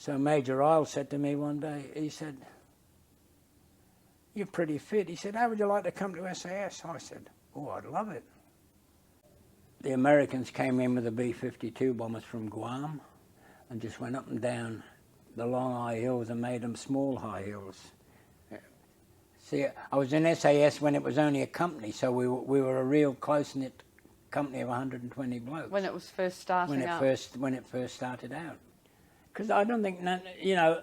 So Major Isle said to me one day, he said, "You're pretty fit." He said, "How would you like to come to SAS?" I said, "Oh, I'd love it." The Americans came in with the B-52 bombers from Guam and just went up and down the long high hills and made them small high hills. See, I was in SAS when it was only a company, so we were a real close-knit company of 120 blokes. When it was first starting out? When it first started out. Because I don't think, you know,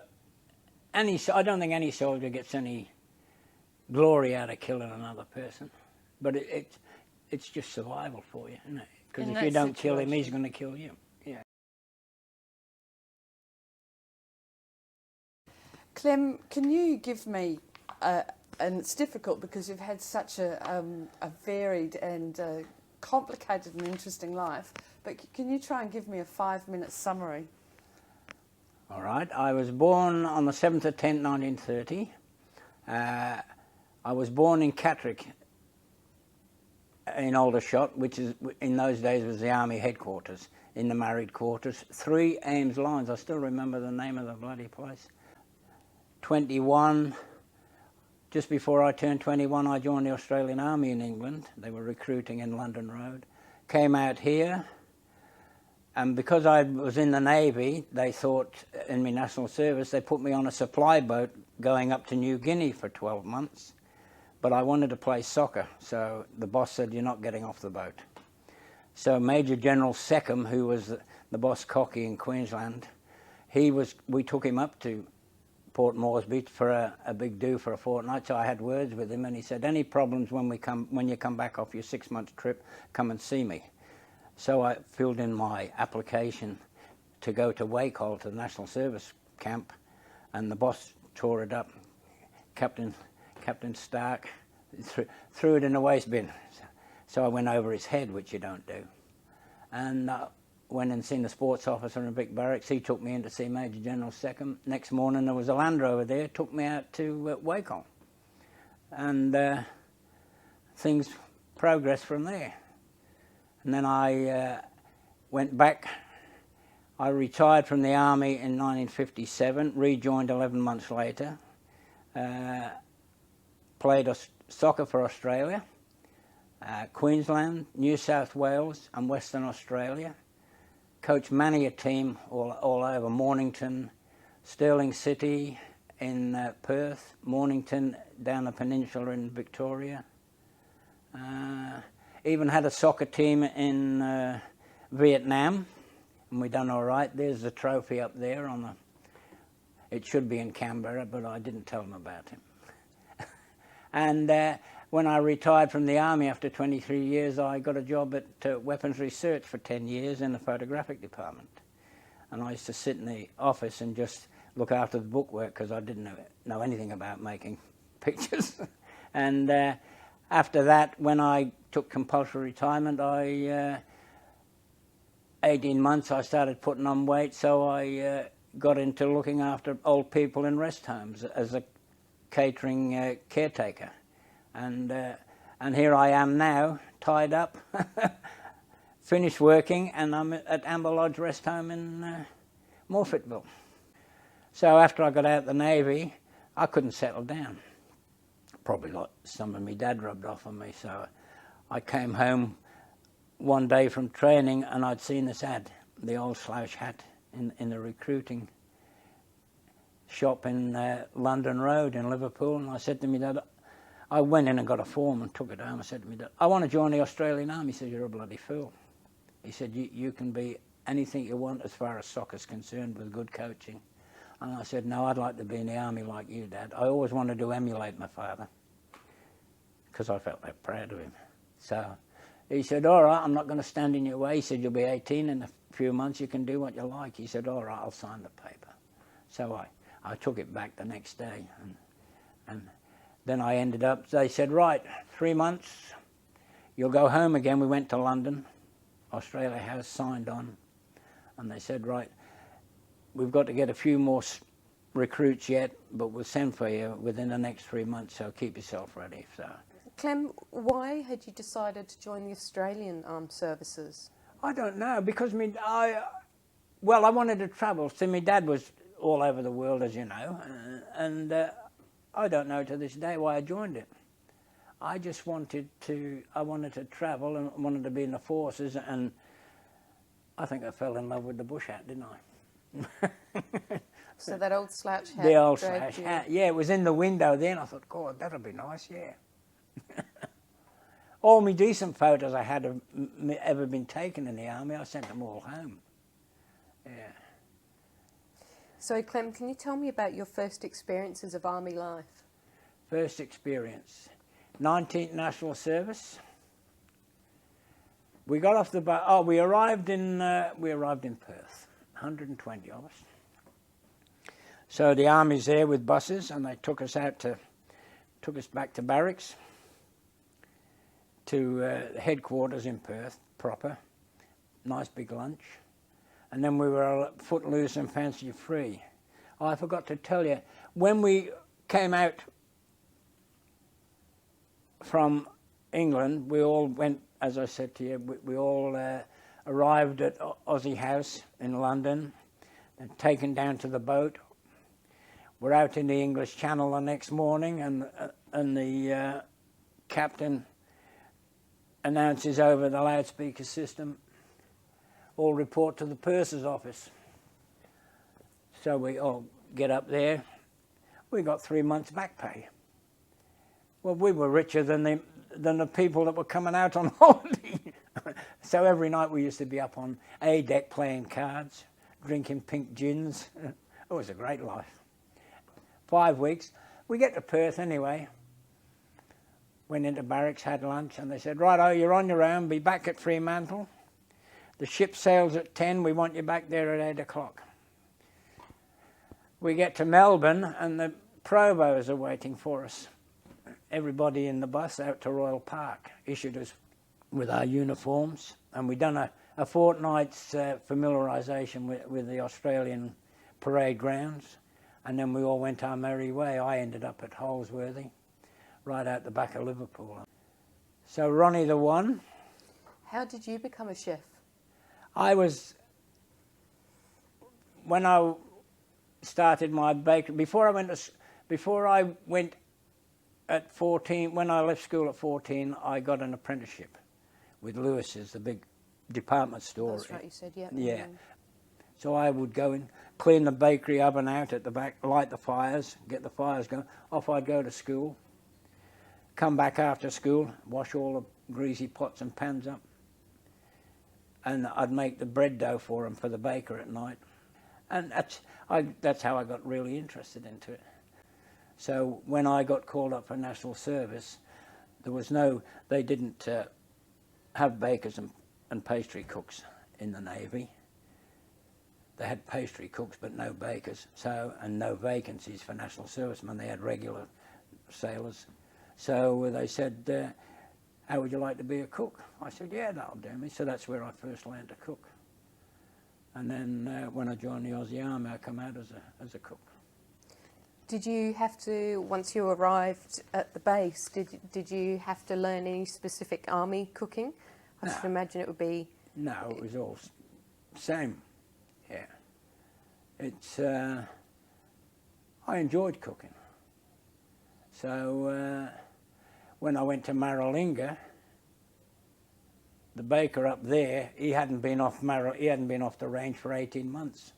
I don't think any soldier gets any glory out of killing another person. But it's just survival for you, isn't it? Because if you don't kill him, he's going to kill you. Yeah. Clem, can you give me, and it's difficult because you've had such a varied and complicated and interesting life, but can you try and give me a 5-minute summary? All right. I was born on the 7th of 10th, 1930. I was born in Catterick, in Aldershot, which is in those days was the army headquarters, in the married quarters. 3 Ames Lines, I still remember the name of the bloody place. 21, just before I turned 21, I joined the Australian Army in England. They were recruiting in London Road. Came out here, and because I was in the Navy, they thought, in my national service, they put me on a supply boat going up to New Guinea for 12 months. But I wanted to play soccer, so the boss said, "You're not getting off the boat." So Major General Seckham, who was the boss cocky in Queensland, we took him up to Port Moresby for a big do for a fortnight. So I had words with him, and he said, "Any problems when you come back off your 6-month trip, come and see me." So I filled in my application to go to Wakehall, to the National Service camp, and the boss tore it up. Captain Stark threw it in the waste bin. So I went over his head, which you don't do. And went and seen the sports officer in Vic Barracks. He took me in to see Major General Seckham. Next morning there was a Land Rover there, took me out to Wakehall. And things progressed from there. And then I went back. I retired from the Army in 1957, rejoined 11 months later. Played soccer for Australia, Queensland, New South Wales and Western Australia. Coached many a team all over, Mornington, Stirling City in Perth, Mornington down the peninsula in Victoria. Even had a soccer team in Vietnam, and we done all right. There's the trophy up there it should be in Canberra, but I didn't tell them about him. And when I retired from the Army after 23 years, I got a job at Weapons Research for 10 years in the photographic department. And I used to sit in the office and just look after the bookwork because I didn't know anything about making pictures. And after that, when I took compulsory retirement, 18 months I started putting on weight, so I got into looking after old people in rest homes as a catering caretaker, and here I am now, tied up, finished working, and I'm at Amber Lodge Rest Home in Morfettville. So after I got out of the Navy, I couldn't settle down. Probably like some of my dad rubbed off on me, so I came home one day from training and I'd seen this ad, the old slouch hat in the recruiting shop in London Road in Liverpool, and I said to me, "Dad," I went in and got a form and took it home. I said to me, "Dad, I want to join the Australian Army." He said, "You're a bloody fool." He said, you can be anything you want as far as soccer's concerned with good coaching." And I said, "No, I'd like to be in the Army like you, Dad. I always wanted to emulate my father," because I felt that proud of him. So he said, "All right, I'm not going to stand in your way." He said, "You'll be 18 in a few months, you can do what you like." He said, "All right, I'll sign the paper." So I took it back the next day, and then I ended up, they said, "Right, 3 months, you'll go home again." We went to London, Australia House, signed on, and they said, "Right, we've got to get a few more recruits yet, but we'll send for you within the next 3 months, so keep yourself ready." So, Clem, why had you decided to join the Australian Armed Services? I don't know, because I wanted to travel. So my dad was all over the world, as you know, and I don't know to this day why I joined it. I just wanted to travel and wanted to be in the forces, and I think I fell in love with the bush hat, didn't I? So that old slouch hat. The old dragged slouch you. hat, yeah, it was in the window then. I thought, God, that'll be nice, yeah. All my decent photos I had of ever been taken in the army, I sent them all home. Yeah. So Clem, can you tell me about your first experiences of army life? First experience, 19th National Service. We got off the bus. Oh, we arrived in Perth, 120 of us. So the army's there with buses, and they took us back to barracks, to headquarters in Perth proper. Nice big lunch, and then we were footloose and fancy free. Oh, I forgot to tell you, when we came out from England, we all went, as I said to you, we all arrived at Aussie House in London and taken down to the boat. We're out in the English Channel the next morning, and the captain announces over the loudspeaker system, all report to the purser's office. So we all get up there. We got 3 months back pay. Well, we were richer than the people that were coming out on holiday. So every night we used to be up on A deck playing cards, drinking pink gins. It was a great life. 5 weeks. We get to Perth anyway. Went into barracks, had lunch, and they said, righto, you're on your own, be back at Fremantle. The ship sails at 10, we want you back there at 8 o'clock. We get to Melbourne, and the provos are waiting for us. Everybody in the bus out to Royal Park, issued us with our uniforms, and we'd done a fortnight's familiarisation with the Australian parade grounds, and then we all went our merry way. I ended up at Holsworthy, right out the back of Liverpool. So Ronnie the One. How did you become a chef? When I started my bakery, before I went at 14, when I left school at 14, I got an apprenticeship with Lewis's, the big department store. That's right, you said, yeah. Yeah. So I would go and clean the bakery oven out at the back, light the fires, get the fires going. Off I'd go to school, come back after school, wash all the greasy pots and pans up, and I'd make the bread dough for them for the baker at night. And that's how I got really interested into it. So when I got called up for national service, they didn't have bakers and pastry cooks in the Navy. They had pastry cooks but no bakers, and no vacancies for national servicemen. They had regular sailors. So they said, how would you like to be a cook? I said, yeah, that'll do me. So that's where I first learned to cook. And then when I joined the Aussie Army, I come out as a cook. Did you have to, once you arrived at the base, did you have to learn any specific army cooking? I should imagine it would be... No, it was all same. Yeah. It's, I enjoyed cooking. So when I went to Maralinga, the baker up there, he hadn't been off the range for 18 months.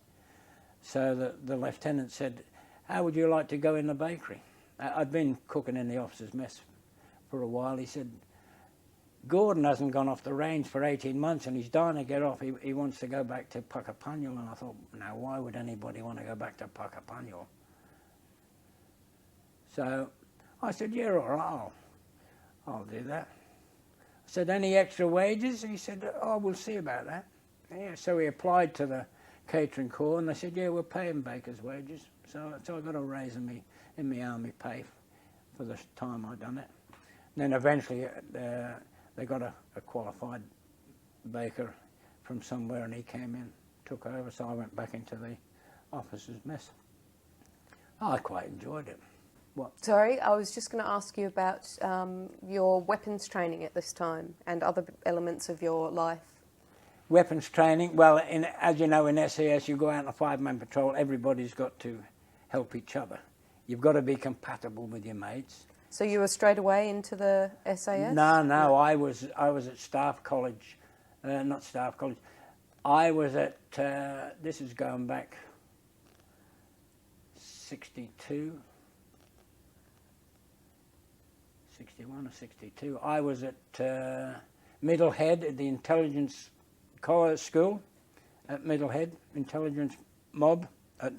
So the lieutenant said, how would you like to go in the bakery? I'd been cooking in the officers' mess for a while. He said, Gordon hasn't gone off the range for 18 months and he's dying to get off. He wants to go back to Puckapunyal. And I thought, now why would anybody want to go back to Puckapunyal? So I said, yeah, all right, I'll do that. I said, any extra wages? He said, oh, we'll see about that. Yeah, so we applied to the catering corps and they said, yeah, we'll pay him baker's wages. So I got a raise in my army pay for the time I done it. And then eventually they got a qualified baker from somewhere and he came in, took over, so I went back into the officers' mess. I quite enjoyed it. What? Sorry, I was just going to ask you about your weapons training at this time and other elements of your life. Weapons training, well, as you know, in SAS you go out on a 5-man patrol, everybody's got to help each other. You've got to be compatible with your mates. So you were straight away into the SAS? No. I was at Staff College, not Staff College. I was at, this is going back 61 or 62. I was at Middlehead at the Intelligence School at Middlehead, Intelligence Mob at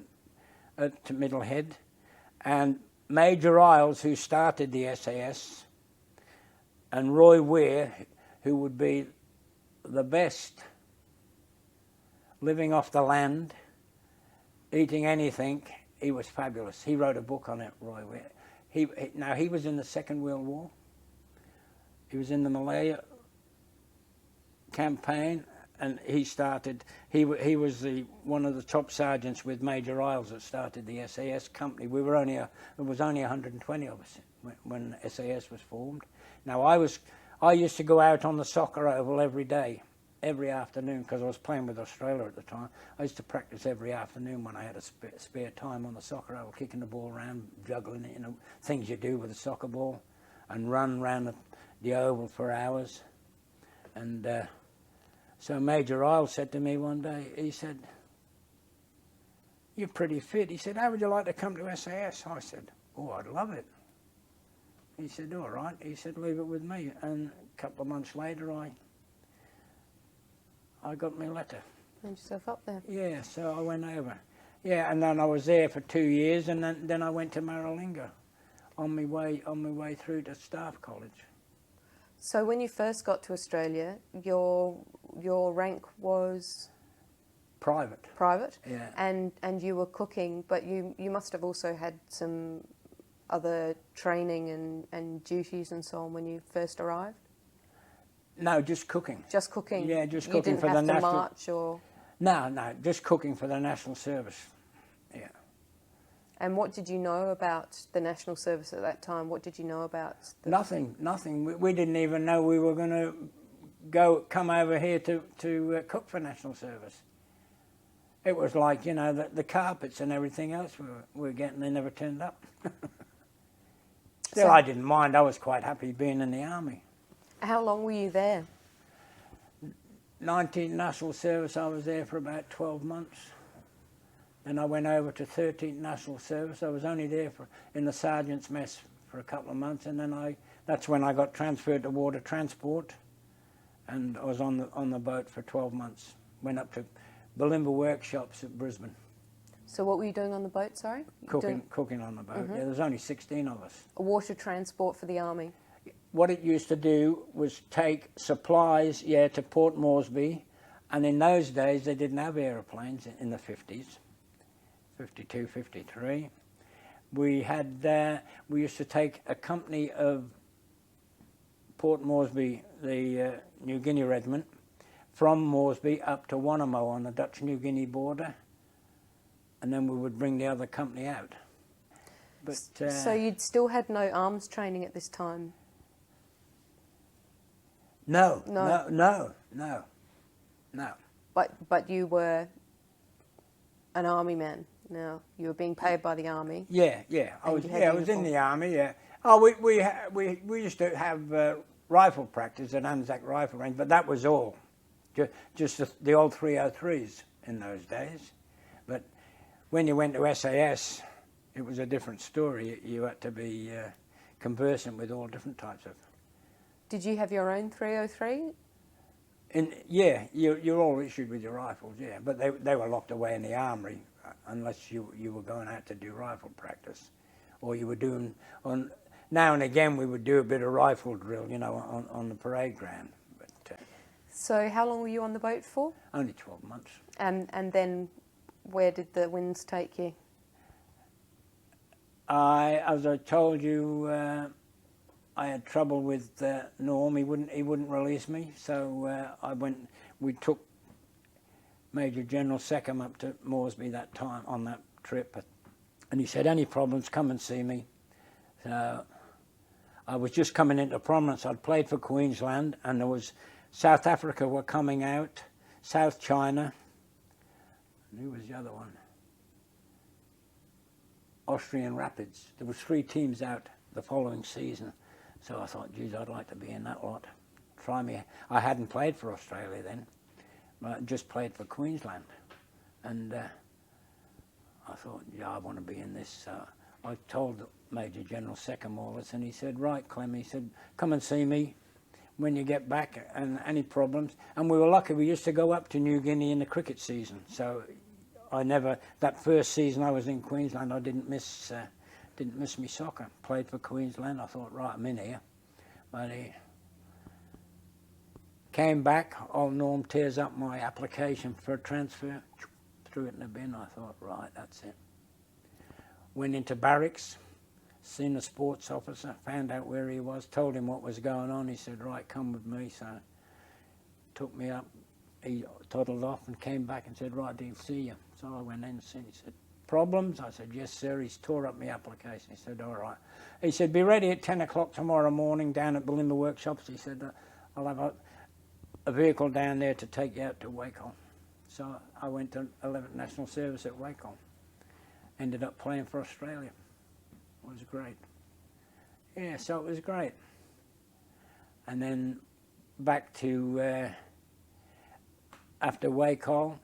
Middlehead, and Major Isles, who started the SAS, and Roy Weir, who would be the best living off the land, eating anything. He was fabulous. He wrote a book on it, Roy Weir. Now, he was in the Second World War. He was in the Malaya campaign, and he was one of the top sergeants with Major Isles that started the SAS company. There was only 120 of us when SAS was formed. Now, I used to go out on the soccer oval every day, every afternoon, because I was playing with Australia at the time. I used to practice every afternoon when I had a spare time on the soccer oval, kicking the ball around, juggling it, things you do with a soccer ball, and run around the oval for hours. And so Major Isles said to me one day, he said, "You're pretty fit." He said, "How would you like to come to SAS?" I said, "Oh, I'd love it." He said, "All right." He said, "Leave it with me." And a couple of months later, I got my letter. Made yourself up there. Yeah, so I went over. Yeah, and then I was there for 2 years, and then I went to Maralinga on my way through to Staff College. So when you first got to Australia, your rank was Private. private, Yeah. and you were cooking, but you must have also had some other training and duties and so on when you first arrived. No, just cooking. Just cooking. Yeah, just you cooking didn't for have the to national. march or. No, just cooking for the National Service. Yeah. And what did you know about the National Service at that time? What did you know about? Nothing. We didn't even know we were going to come over here to cook for National Service. It was like, the carpets and everything else we were getting, they never turned up. Still, I didn't mind. I was quite happy being in the Army. How long were you there? 19th National Service, I was there for about 12 months. Then I went over to 13th National Service. I was only there in the Sergeant's Mess for a couple of months, and then that's when I got transferred to water transport, and I was on the boat for 12 months. Went up to Bulimba Workshops at Brisbane. So what were you doing on the boat, sorry? Cooking on the boat. Mm-hmm. Yeah, there was only 16 of us. A water transport for the Army? What it used to do was take supplies, to Port Moresby, and in those days they didn't have aeroplanes in the 50s, 52, 53. We used to take a company of Port Moresby, the New Guinea Regiment, from Moresby up to Wanamo on the Dutch-New Guinea border, and then we would bring the other company out. But so you'd still had no arms training at this time? No. But you were an army man. Now you were being paid by the army. Yeah. I was in the Army. Yeah. Oh, we used to have rifle practice at Anzac Rifle Range, but that was all. Just the old 303s in those days. But when you went to SAS, it was a different story. You had to be conversant with all different types of. Did you have your own 303? You're all issued with your rifles, but they were locked away in the armory unless you were going out to do rifle practice, or you were doing now and again we would do a bit of rifle drill, on the parade ground. But so how long were you on the boat for? Only 12 months. And then where did the winds take you? As I told you. I had trouble with Norm. He wouldn't release me, so we took Major General Seckham up to Moresby that time on that trip, and he said, "Any problems, come and see me." So I was just coming into prominence. I'd played for Queensland, and there was South Africa were coming out, South China, and who was the other one? Austrian Rapids. There was 3 teams out the following season, so I thought, geez, I'd like to be in that lot. Try me. I hadn't played for Australia then, but I just played for Queensland, and I thought, yeah, I want to be in this. I told Major General Secamorlis, and he said, right, Clem, he said, come and see me when you get back, and any problems. And we were lucky, we used to go up to New Guinea in the cricket season, so I never, that first season I was in Queensland, I didn't miss me soccer. Played for Queensland, I thought, right, I'm in here. But he came back, old Norm tears up my application for a transfer, threw it in the bin. I thought, right, that's it. Went into barracks, seen the sports officer, found out where he was, told him what was going on. He said, right, come with me. So took me up, he toddled off and came back and said, right, he'll see you. So I went in and seen, he said, problems? I said, yes, sir. He's tore up my application. He said, all right. He said, be ready at 10 o'clock tomorrow morning down at Belinda Workshops. He said, I'll have a vehicle down there to take you out to Wakeham. So I went to 11th National Service at Wakeham. Ended up playing for Australia. It was great. Yeah, so it was great. And then back to, after Wakeham,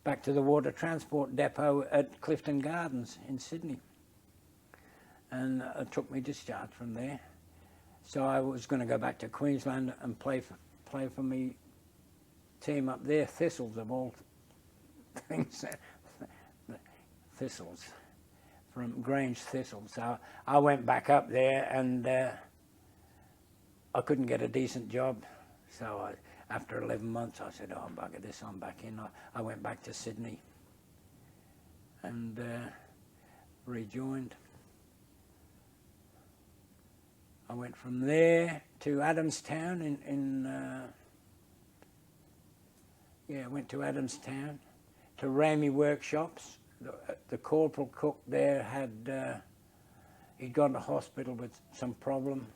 back to the water transport depot at Clifton Gardens in Sydney. And I took my discharge from there. So I was going to go back to Queensland and play for me team up there, Thistles of all things. Thistles, from Grange Thistles. So I went back up there, and I couldn't get a decent job. So after 11 months, I said, oh, bugger this, I'm back in. I went back to Sydney and rejoined. I went from there to Adamstown went to Adamstown, to Ramey Workshops. The corporal cook there had, he'd gone to hospital with some problem.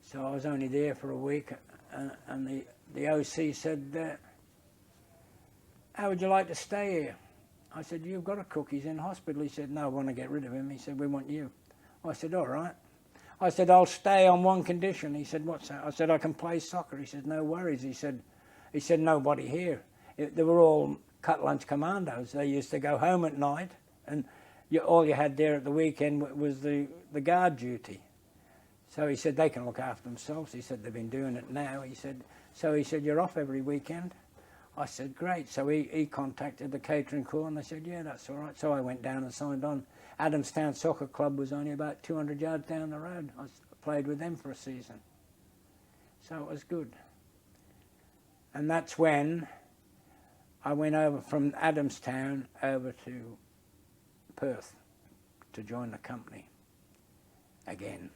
So I was only there for a week, and the OC said, how would you like to stay here? I said, you've got a cook, he's in hospital. He said, no, I want to get rid of him. He said, we want you. I said, all right. I said, I'll stay on one condition. He said, what's that? I said, I can play soccer. He said, no worries. He said, nobody here. They were all cut lunch commandos. They used to go home at night, and all you had there at the weekend was the guard duty. So he said, they can look after themselves. He said, they've been doing it now. He said, you're off every weekend? I said, great. So he contacted the catering corps, and they said, yeah, that's all right. So I went down and signed on. Adamstown Soccer Club was only about 200 yards down the road. I played with them for a season. So it was good. And that's when I went over from Adamstown over to Perth to join the company again.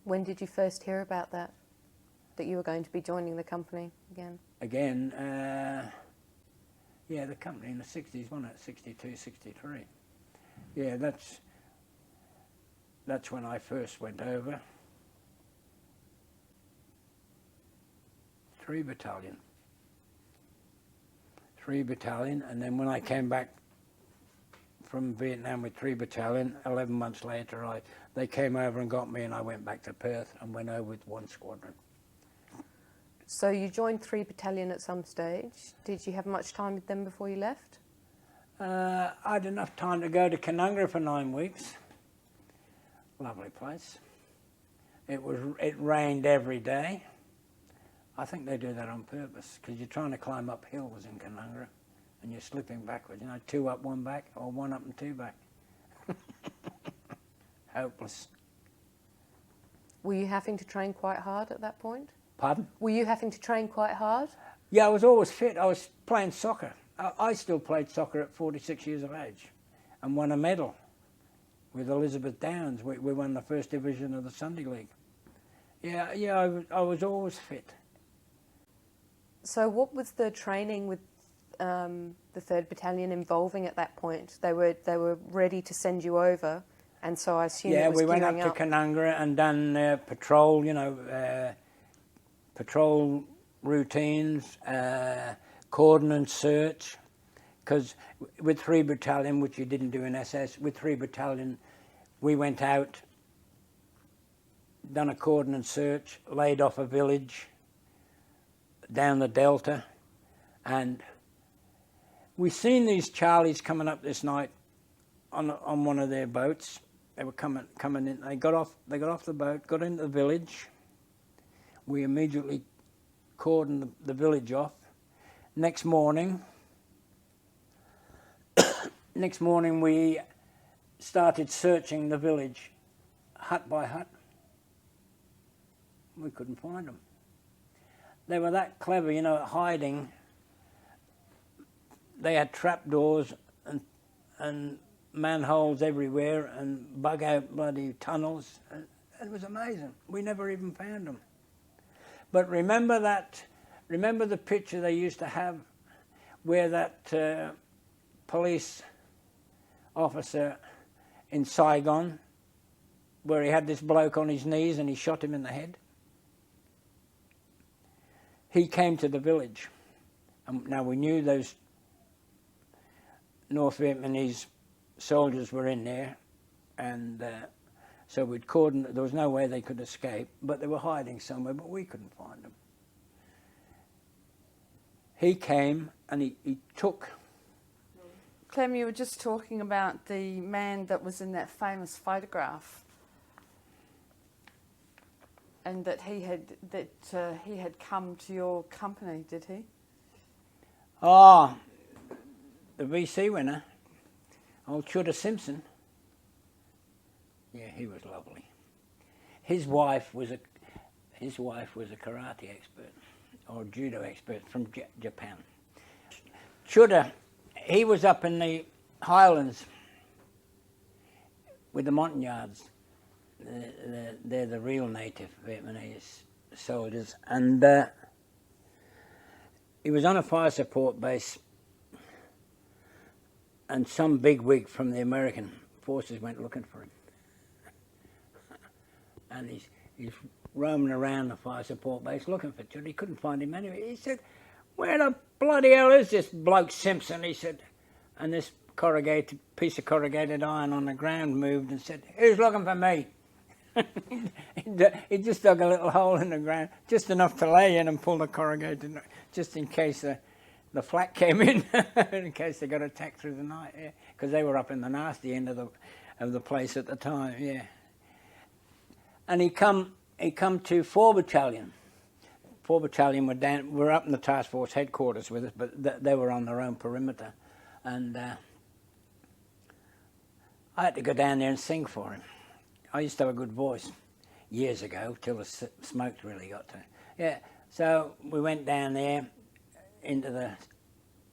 When did you first hear about that you were going to be joining the company again? Again, yeah, the company in the 60s, wasn't it? 62, 63. Yeah, that's when I first went over. 3 Battalion, and then when I came back from Vietnam with 3 Battalion, 11 months later, they came over and got me, and I went back to Perth and went over with 1 Squadron. So you joined 3 Battalion at some stage. Did you have much time with them before you left? I had enough time to go to Canungra for 9 weeks. Lovely place. It rained every day. I think they do that on purpose, because you're trying to climb up hills in Canungra and you're slipping backwards, 2 up, 1 back, or 1 up and 2 back. Hopeless. Were you having to train quite hard at that point? Pardon? Were you having to train quite hard? Yeah, I was always fit. I was playing soccer. I still played soccer at 46 years of age and won a medal with Elizabeth Downs. We won the 1st division of the Sunday League. Yeah, I was always fit. So what was the training with the 3rd Battalion involving at that point? They were ready to send you over, and so I assume it was gearing up. Yeah, we went up to Canungra and done patrol, patrol routines, cordon and search, because with 3 Battalion, which you didn't do in SS, with 3 Battalion, we went out, done a cordon and search, laid off a village down the Delta, and we seen these Charlies coming up this night on one of their boats. They were coming in. They got off the boat, got into the village. We immediately cordoned the village off. Next morning we started searching the village, hut by hut. We couldn't find them. They were that clever, you know, at hiding. They had trapdoors and manholes everywhere and bug out bloody tunnels. It was amazing. We never even found them. But remember the picture they used to have where that police officer in Saigon, where he had this bloke on his knees and he shot him in the head? He came to the village. Now we knew those North Vietnamese soldiers were in there, and so we'd cordoned. There was no way they could escape, but they were hiding somewhere, but we couldn't find them. He came and he took... Clem, you were just talking about the man that was in that famous photograph, and that he had come to your company, did he? Ah, the VC winner, old Chudder Simpson. Yeah, he was lovely. His wife was a karate expert or judo expert from Japan. Chudder, he was up in the highlands with the Montagnards. They're the real native Vietnamese soldiers, and he was on a fire support base, and some bigwig from the American forces went looking for him. And he's roaming around the fire support base looking for Chudder. He couldn't find him anywhere. He said, "Where the bloody hell is this bloke Simpson?" He said, and this piece of corrugated iron on the ground moved and said, "Who's looking for me?" He just dug a little hole in the ground, just enough to lay in and pull the corrugated, just in case the flak came in, in case they got attacked through the night. Yeah, because they were up in the nasty end of the place at the time. Yeah, and he come to 4 Battalion. 4 Battalion were up in the task force headquarters with us, but they were on their own perimeter, and I had to go down there and sing for him. I used to have a good voice years ago, till the smoke really got to. Yeah, so we went down there into the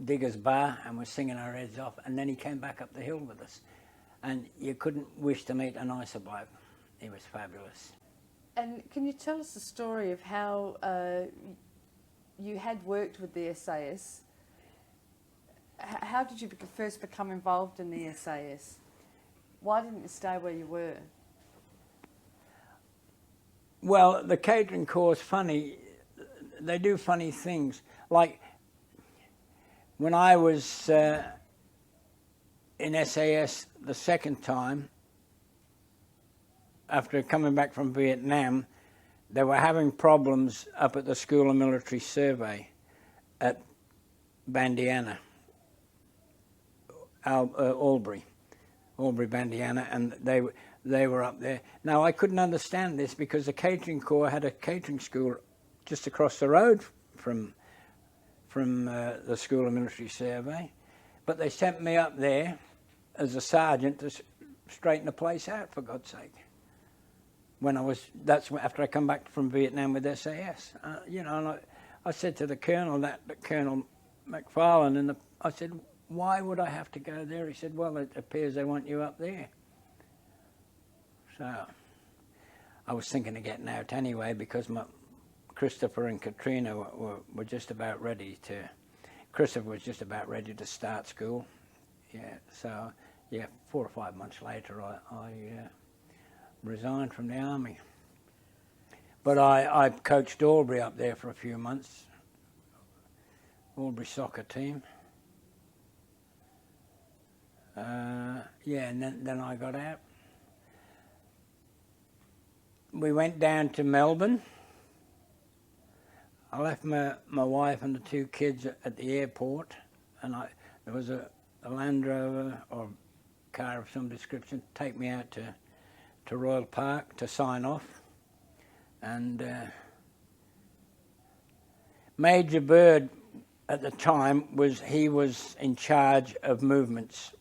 diggers' bar and we're singing our heads off, and then he came back up the hill with us, and you couldn't wish to meet a nicer bloke. He was fabulous. And can you tell us the story of how you had worked with the SAS? How did you first become involved in the SAS? Why didn't you stay where you were? Well, the catering corps is funny. They do funny things. Like when I was in SAS the second time, after coming back from Vietnam, they were having problems up at the School of Military Survey at Bandiana, Albury, Bandiana, and they were up there. Now, I couldn't understand this because the catering corps had a catering school just across the road from the School of Military Survey, but they sent me up there as a sergeant to straighten the place out, for God's sake. That's after I come back from Vietnam with SAS. You know, and I said to the colonel, that Colonel McFarlane, and I said, "Why would I have to go there?" He said, "Well, it appears they want you up there." So I was thinking of getting out anyway, because Christopher and Katrina were just about ready to. Christopher was just about ready to start school. Yeah. So yeah, 4 or 5 months later, I resigned from the army. But I coached Albury up there for a few months Albury soccer team. Yeah, and then I got out. We went down to Melbourne. I left my wife and the 2 kids at the airport, and there was a Land Rover or car of some description take me out to Royal Park to sign off. And Major Bird at the time was in charge of movements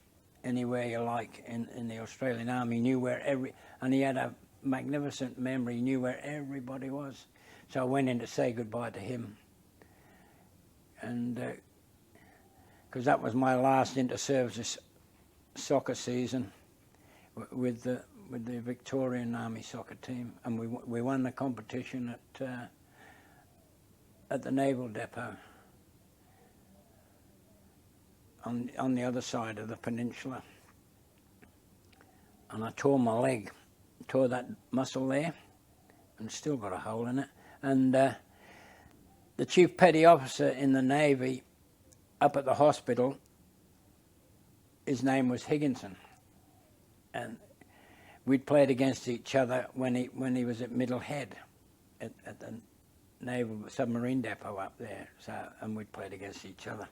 anywhere you like in the Australian Army. He knew where and he had a magnificent memory. He knew where everybody was. So I went in to say goodbye to him, and because that was my last inter-services soccer season with the Victorian Army soccer team, and we won the competition at the Naval Depot on the other side of the peninsula, and I tore my leg, tore that muscle there, and still got a hole in it. And the chief petty officer in the Navy up at the hospital, his name was Higginson, and we'd played against each other when he was at Middlehead at the Naval Submarine Depot up there. So, and we'd played against each other,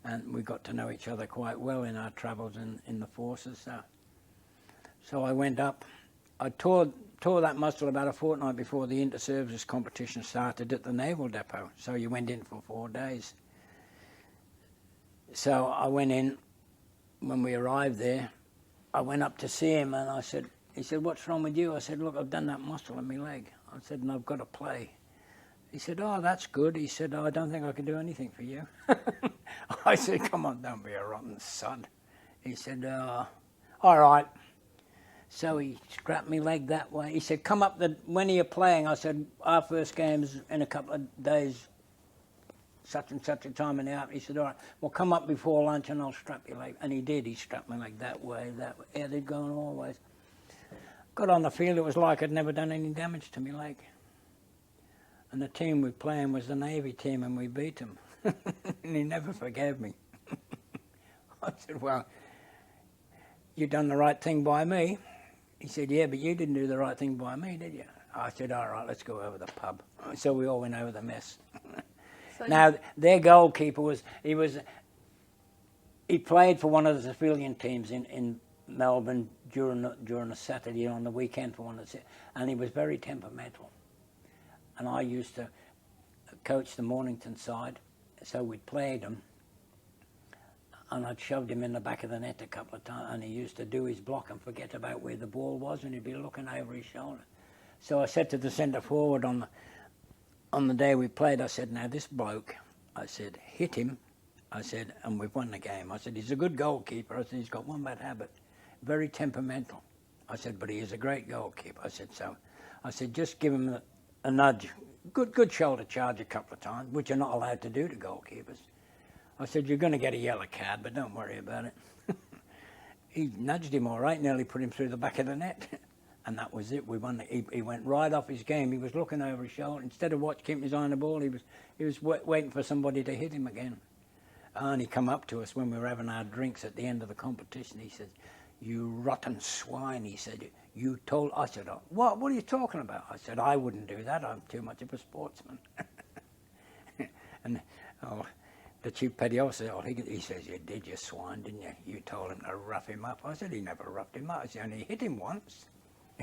and we got to know each other quite well in our travels in the forces. So I went up. I tore that muscle about a fortnight before the inter-services competition started at the Naval Depot. So you went in for 4 days. So I went in. When we arrived there, I went up to see him, and he said, "What's wrong with you?" I said, "Look, I've done that muscle in my leg." I said, "And I've got to play." He said, "Oh, that's good." He said, "I don't think I can do anything for you." I said, "Come on, don't be a rotten sod." He said, "All right." So he strapped me leg that way. He said, "Come up, when are you playing?" I said, "Our first game's in a couple of days, such and such a time in the afternoon." He said, "All right, well, come up before lunch and I'll strap your leg." And he did. He strapped my leg that way. Yeah, they'd gone always. Got on the field, it was like I'd never done any damage to my leg. And the team we were playing was the Navy team, and we beat them. And he never forgave me. I said, "Well, you done the right thing by me." He said, "Yeah, but you didn't do the right thing by me, did you?" I said, "All right, let's go over the pub." So we all went over the mess. So now, their goalkeeper he played for one of the civilian teams in Melbourne during a Saturday on the weekend for one of the, and he was very temperamental. And I used to coach the Mornington side, so we'd played him, and I'd shoved him in the back of the net a couple of times, and he used to do his block and forget about where the ball was, and he'd be looking over his shoulder. So I said to the centre forward on the day we played, I said, "Now this bloke," I said, "hit him," I said, "and we've won the game." I said, "He's a good goalkeeper." I said, "He's got one bad habit, very temperamental." I said, "But he is a great goalkeeper." I said, "Just give him a nudge, good shoulder charge a couple of times, which you're not allowed to do to goalkeepers." I said, "You're going to get a yellow card, but don't worry about it." He nudged him all right, nearly put him through the back of the net. And that was it. We won. He went right off his game. He was looking over his shoulder. Instead of keeping his eye on the ball, he was waiting for somebody to hit him again. And he come up to us when we were having our drinks at the end of the competition. He said, "You rotten swine," he said. "You told..." I said, What are you talking about?" I said, "I wouldn't do that. I'm too much of a sportsman." And the chief petty officer, he says, "You did, you swine, didn't you? You told him to rough him up." I said, "He never roughed him up. I said, only hit him once."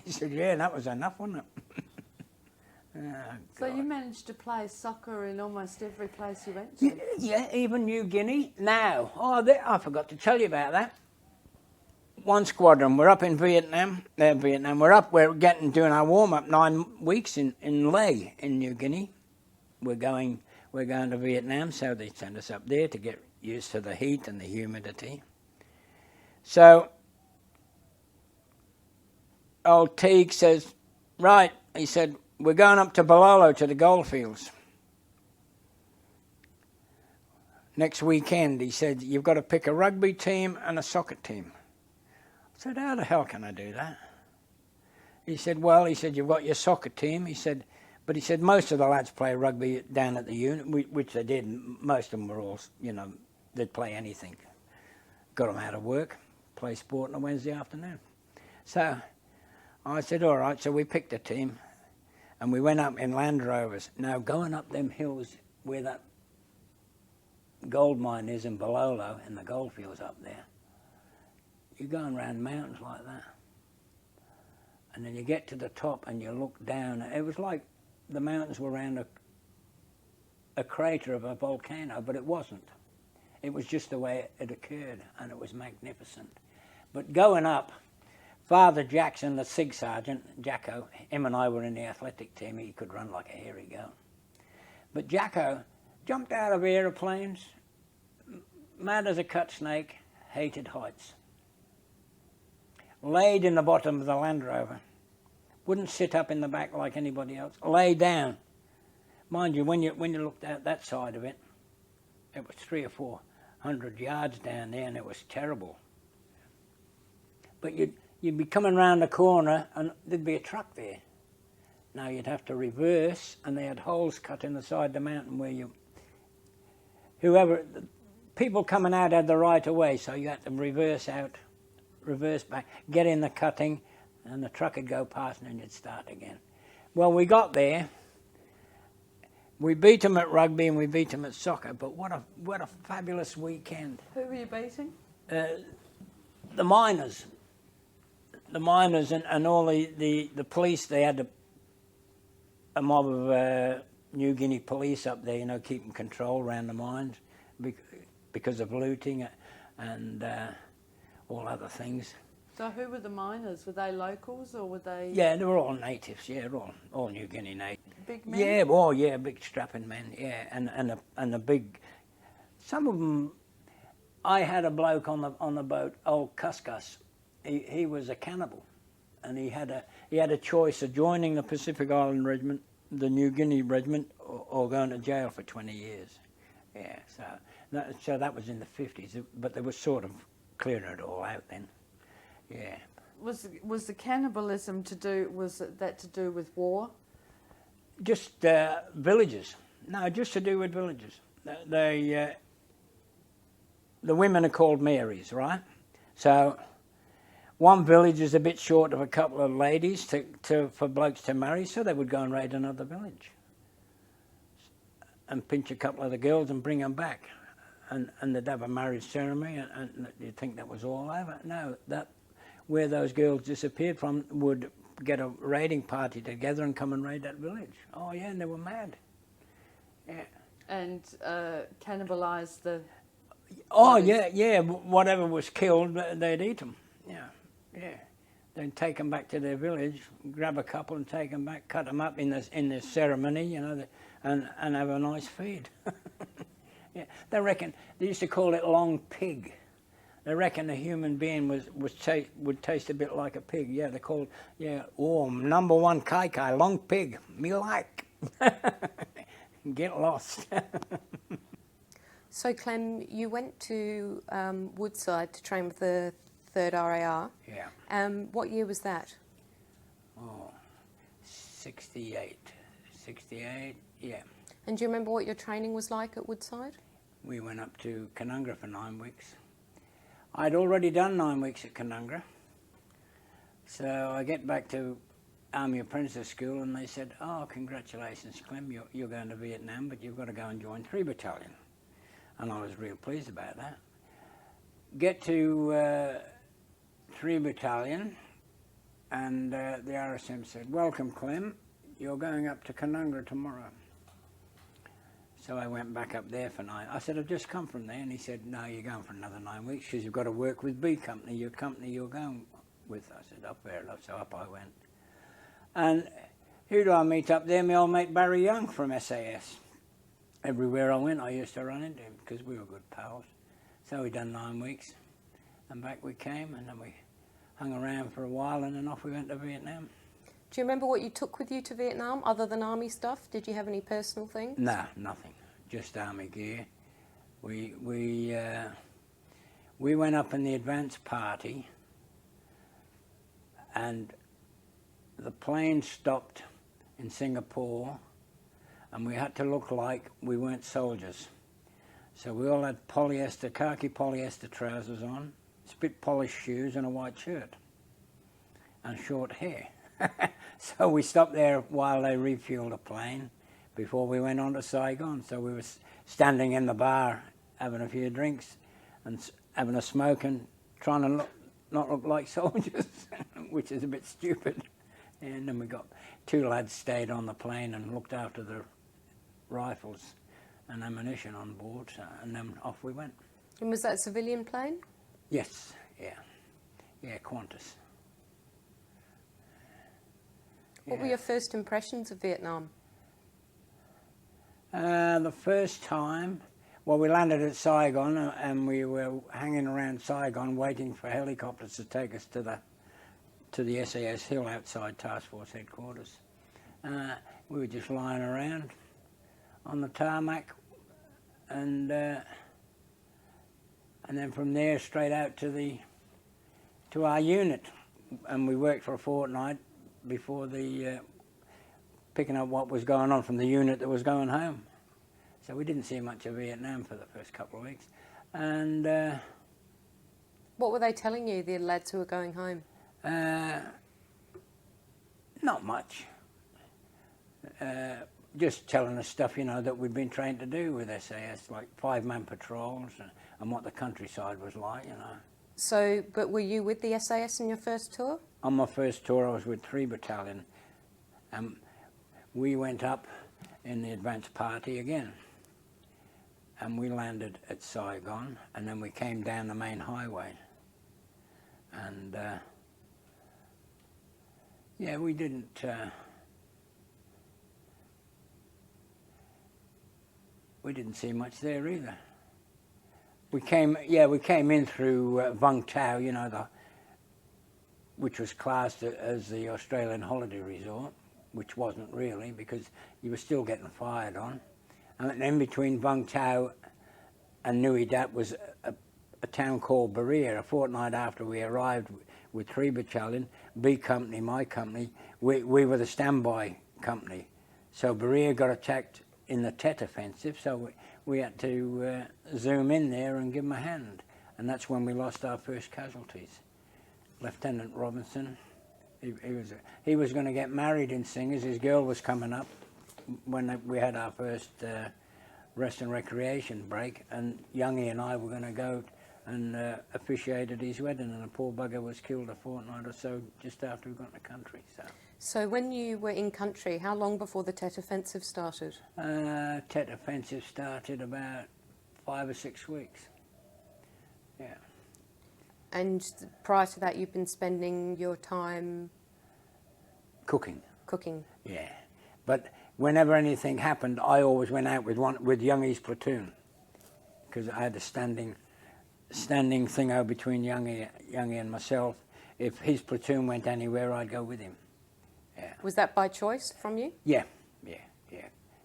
He said, "Yeah, and that was enough, wasn't it?" Oh, So you managed to play soccer in almost every place you went to? Yeah, even New Guinea. Now, I forgot to tell you about that. One squadron, we're up in Vietnam. We're doing our warm-up 9 weeks in Lae in New Guinea. We're going to Vietnam, so they send us up there to get used to the heat and the humidity. So old Teague says, "Right," he said, "we're going up to Balolo to the goldfields next weekend." He said, "You've got to pick a rugby team and a soccer team." I said, "How the hell can I do that?" He said, "Well," he said, "you've got your soccer team." He said, But he said most of the lads play rugby down at the unit, which they did. Most of them were all, you know, they'd play anything. Got them out of work, play sport on a Wednesday afternoon. So I said, all right, so we picked a team and we went up in Land Rovers. Now going up them hills where that gold mine is in Bololo and the goldfields up there, you're going around mountains like that. And then you get to the top and you look down. It was like the mountains were around a crater of a volcano, but it wasn't. It was just the way it occurred, and it was magnificent. But going up, Father Jackson, the SIG sergeant, Jacko, him and I were in the athletic team. He could run like a hairy goat. But Jacko jumped out of aeroplanes, mad as a cut snake, hated heights. Laid in the bottom of the Land Rover. Wouldn't sit up in the back like anybody else. Lay down. Mind you, when you looked out that side of it, it was 300 or 400 yards down there, and it was terrible. But you'd be coming round the corner, and there'd be a truck there. Now you'd have to reverse, and they had holes cut in the side of the mountain where people coming out had the right of way, so you had to reverse out, reverse back, get in the cutting, and the truck would go past and then you'd start again. Well, we got there. We beat them at rugby and we beat them at soccer, but what a fabulous weekend. Who were you beating? The miners. The miners and all the police. They had a mob of New Guinea police up there, you know, keeping control around the mines because of looting and all other things. So who were the miners? Were they locals or were they... Yeah, they were all natives, yeah, all New Guinea natives. Big men? Yeah, oh yeah, big strapping men, yeah, and a big... Some of them... I had a bloke on the boat, old Cuscus. He was a cannibal, and he had a choice of joining the Pacific Island Regiment, the New Guinea Regiment, or going to jail for 20 years. Yeah, so that was in the 50s, but they were sort of clearing it all out then. Yeah. Was the cannibalism to do with war? Just villages. No, just to do with villages. The women are called Marys, right? So one village is a bit short of a couple of ladies for blokes to marry, so they would go and raid another village and pinch a couple of the girls and bring them back, and they'd have a marriage ceremony, and you'd think that was all over. No, where those girls disappeared from would get a raiding party together and come and raid that village. Oh yeah, and they were mad. Yeah. And cannibalise the... Oh yeah, whatever was killed, they'd eat them. Yeah. They'd take them back to their village, grab a couple and take them back, cut them up in this ceremony, you know, and have a nice feed. Yeah, they used to call it long pig. They reckon a human being would taste a bit like a pig. Yeah, they called, number one kai, long pig, me like. Get lost. So, Clem, you went to Woodside to train with the 3rd RAR. Yeah. What year was that? Oh, 68. 68, yeah. And do you remember what your training was like at Woodside? We went up to Canungra for 9 weeks. I'd already done 9 weeks at Canungra. So I get back to Army Apprentice School and they said, oh, congratulations, Clem, you're going to Vietnam, but you've got to go and join 3 Battalion. And I was real pleased about that. Get to 3 Battalion and the RSM said, welcome, Clem, you're going up to Canungra tomorrow. So I went back up there for 9. I said, I've just come from there. And he said, no, you're going for another 9 weeks because you've got to work with B Company, your company you're going with. I said, oh, fair enough. So up I went. And who do I meet up there? My old mate Barry Young from SAS. Everywhere I went, I used to run into him because we were good pals. So we done 9 weeks. And back we came, and then we hung around for a while, and then off we went to Vietnam. Do you remember what you took with you to Vietnam, other than army stuff? Did you have any personal things? No, nothing. Just army gear. We went up in the advance party, and the plane stopped in Singapore, and we had to look like we weren't soldiers. So we all had khaki polyester trousers on, spit polished shoes and a white shirt and short hair. So we stopped there while they refueled a plane before we went on to Saigon. So we were standing in the bar having a few drinks and having a smoke and trying to not look like soldiers, which is a bit stupid. And then we got 2 lads stayed on the plane and looked after the rifles and ammunition on board, and then off we went. And was that a civilian plane? Yes, yeah. Yeah, Qantas. What were your first impressions of Vietnam? The first time, well, we landed at Saigon and we were hanging around Saigon waiting for helicopters to take us to the SAS Hill outside Task Force headquarters. We were just lying around on the tarmac, and then from there straight out to our unit, and we worked for a fortnight before picking up what was going on from the unit that was going home. So we didn't see much of Vietnam for the first couple of weeks. And what were they telling you, the lads who were going home? Not much. Just telling us stuff, you know, that we'd been trained to do with SAS, like 5-man patrols and what the countryside was like, you know. So, but were you with the SAS in your first tour? On my first tour, I was with 3 Battalion. We went up in the advance party again, and we landed at Saigon, and then we came down the main highway. And yeah, we didn't... we didn't see much there either. We came in through Vung Tau, you know, which was classed as the Australian holiday resort, which wasn't really, because you were still getting fired on. And in between Vung Tau and Nui Dat was a town called Berea. A fortnight after we arrived with 3 Battalion, B Company, my company, we were the standby company. So Berea got attacked in the Tet offensive, so we had to zoom in there and give them a hand. And that's when we lost our first casualties. Lieutenant Robinson, he was going to get married in Singers. His girl was coming up when we had our first rest and recreation break, and Youngie and I were going to go and officiate at his wedding, and the poor bugger was killed a fortnight or so just after we got in the country. So when you were in country, how long before the Tet offensive started? Tet offensive started about 5 or 6 weeks. Yeah. And prior to that, you've been spending your time Cooking. cooking. Yeah, but whenever anything happened, I always went out with Youngie's platoon, because I had a standing thing between Youngie and myself. If his platoon went anywhere, I'd go with him. Yeah. Was that by choice from you? Yeah,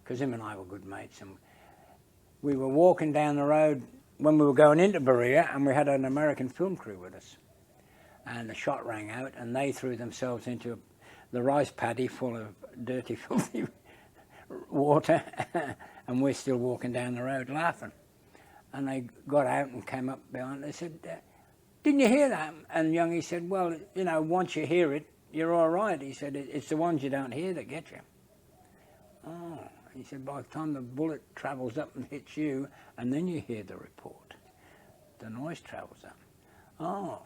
because him and I were good mates, and we were walking down the road when we were going into Berea, and we had an American film crew with us, and the shot rang out, and they threw themselves into the rice paddy full of dirty, filthy water, and we're still walking down the road laughing. And they got out and came up behind. They said, "Didn't you hear that?" And Youngie said, "Well, you know, once you hear it, you're all right." He said, "It's the ones you don't hear that get you." Oh, he said, "By the time the bullet travels up and hits you, and then you hear the report, the noise travels up." Oh,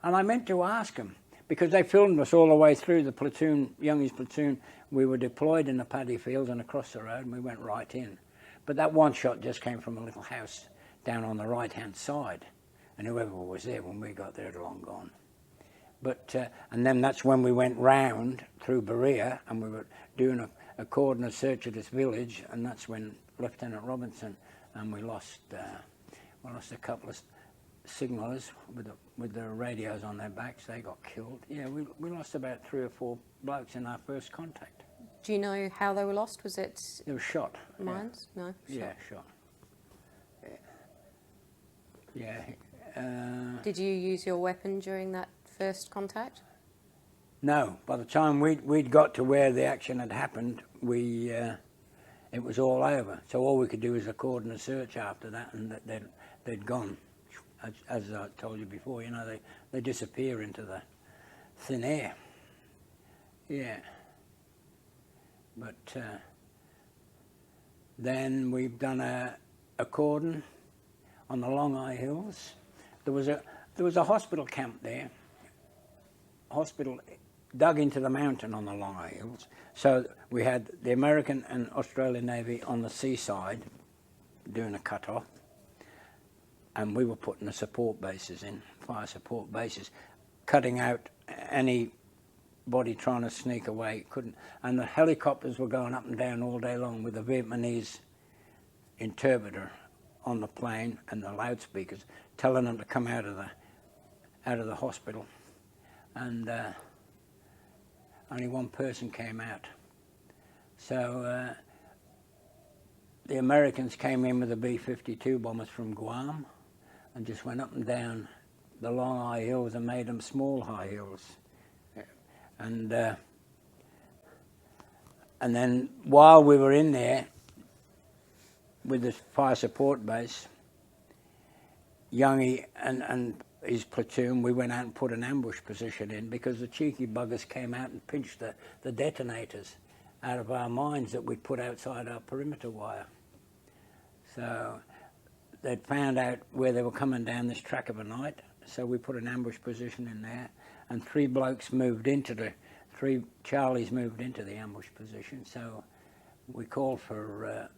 and I meant to ask him, because they filmed us all the way through the platoon, Youngie's platoon. We were deployed in the paddy fields and across the road, and we went right in. But that one shot just came from a little house down on the right-hand side, and whoever was there when we got there had long gone. But and then that's when we went round through Berea, and we were doing a coordinate search of this village, and that's when Lieutenant Robinson and we lost a couple of signallers with the radios on their backs. They got killed. Yeah, we lost about 3 or 4 blokes in our first contact. Do you know how they were lost? Was it? They were shot. Mines? Yeah. No. Yeah, shot. Yeah. Did you use your weapon during that first contact? No, by the time we'd got to where the action had happened, it was all over. So all we could do was record and search after that, and they'd gone. As I told you before, you know, they disappear into the thin air. Yeah. But then we've done a cordon on the Long Eye Hills. There was a hospital camp there. Hospital dug into the mountain on the Long Eye Hills. So we had the American and Australian Navy on the seaside doing a cut-off, and we were putting the support bases in, fire support bases, cutting out anybody trying to sneak away. Couldn't. And the helicopters were going up and down all day long with the Vietnamese interpreter on the plane and the loudspeakers telling them to come out of the hospital. And only one person came out. So the Americans came in with the B-52 bombers from Guam and just went up and down the Long Eye Hills and made them small high hills. And then while we were in there with the fire support base, Youngie and his platoon, we went out and put an ambush position in because the cheeky buggers came out and pinched the detonators out of our mines that we'd put outside our perimeter wire. So they'd found out where they were coming down this track of a night, so we put an ambush position in there, and three Charlies moved into the ambush position, so we called for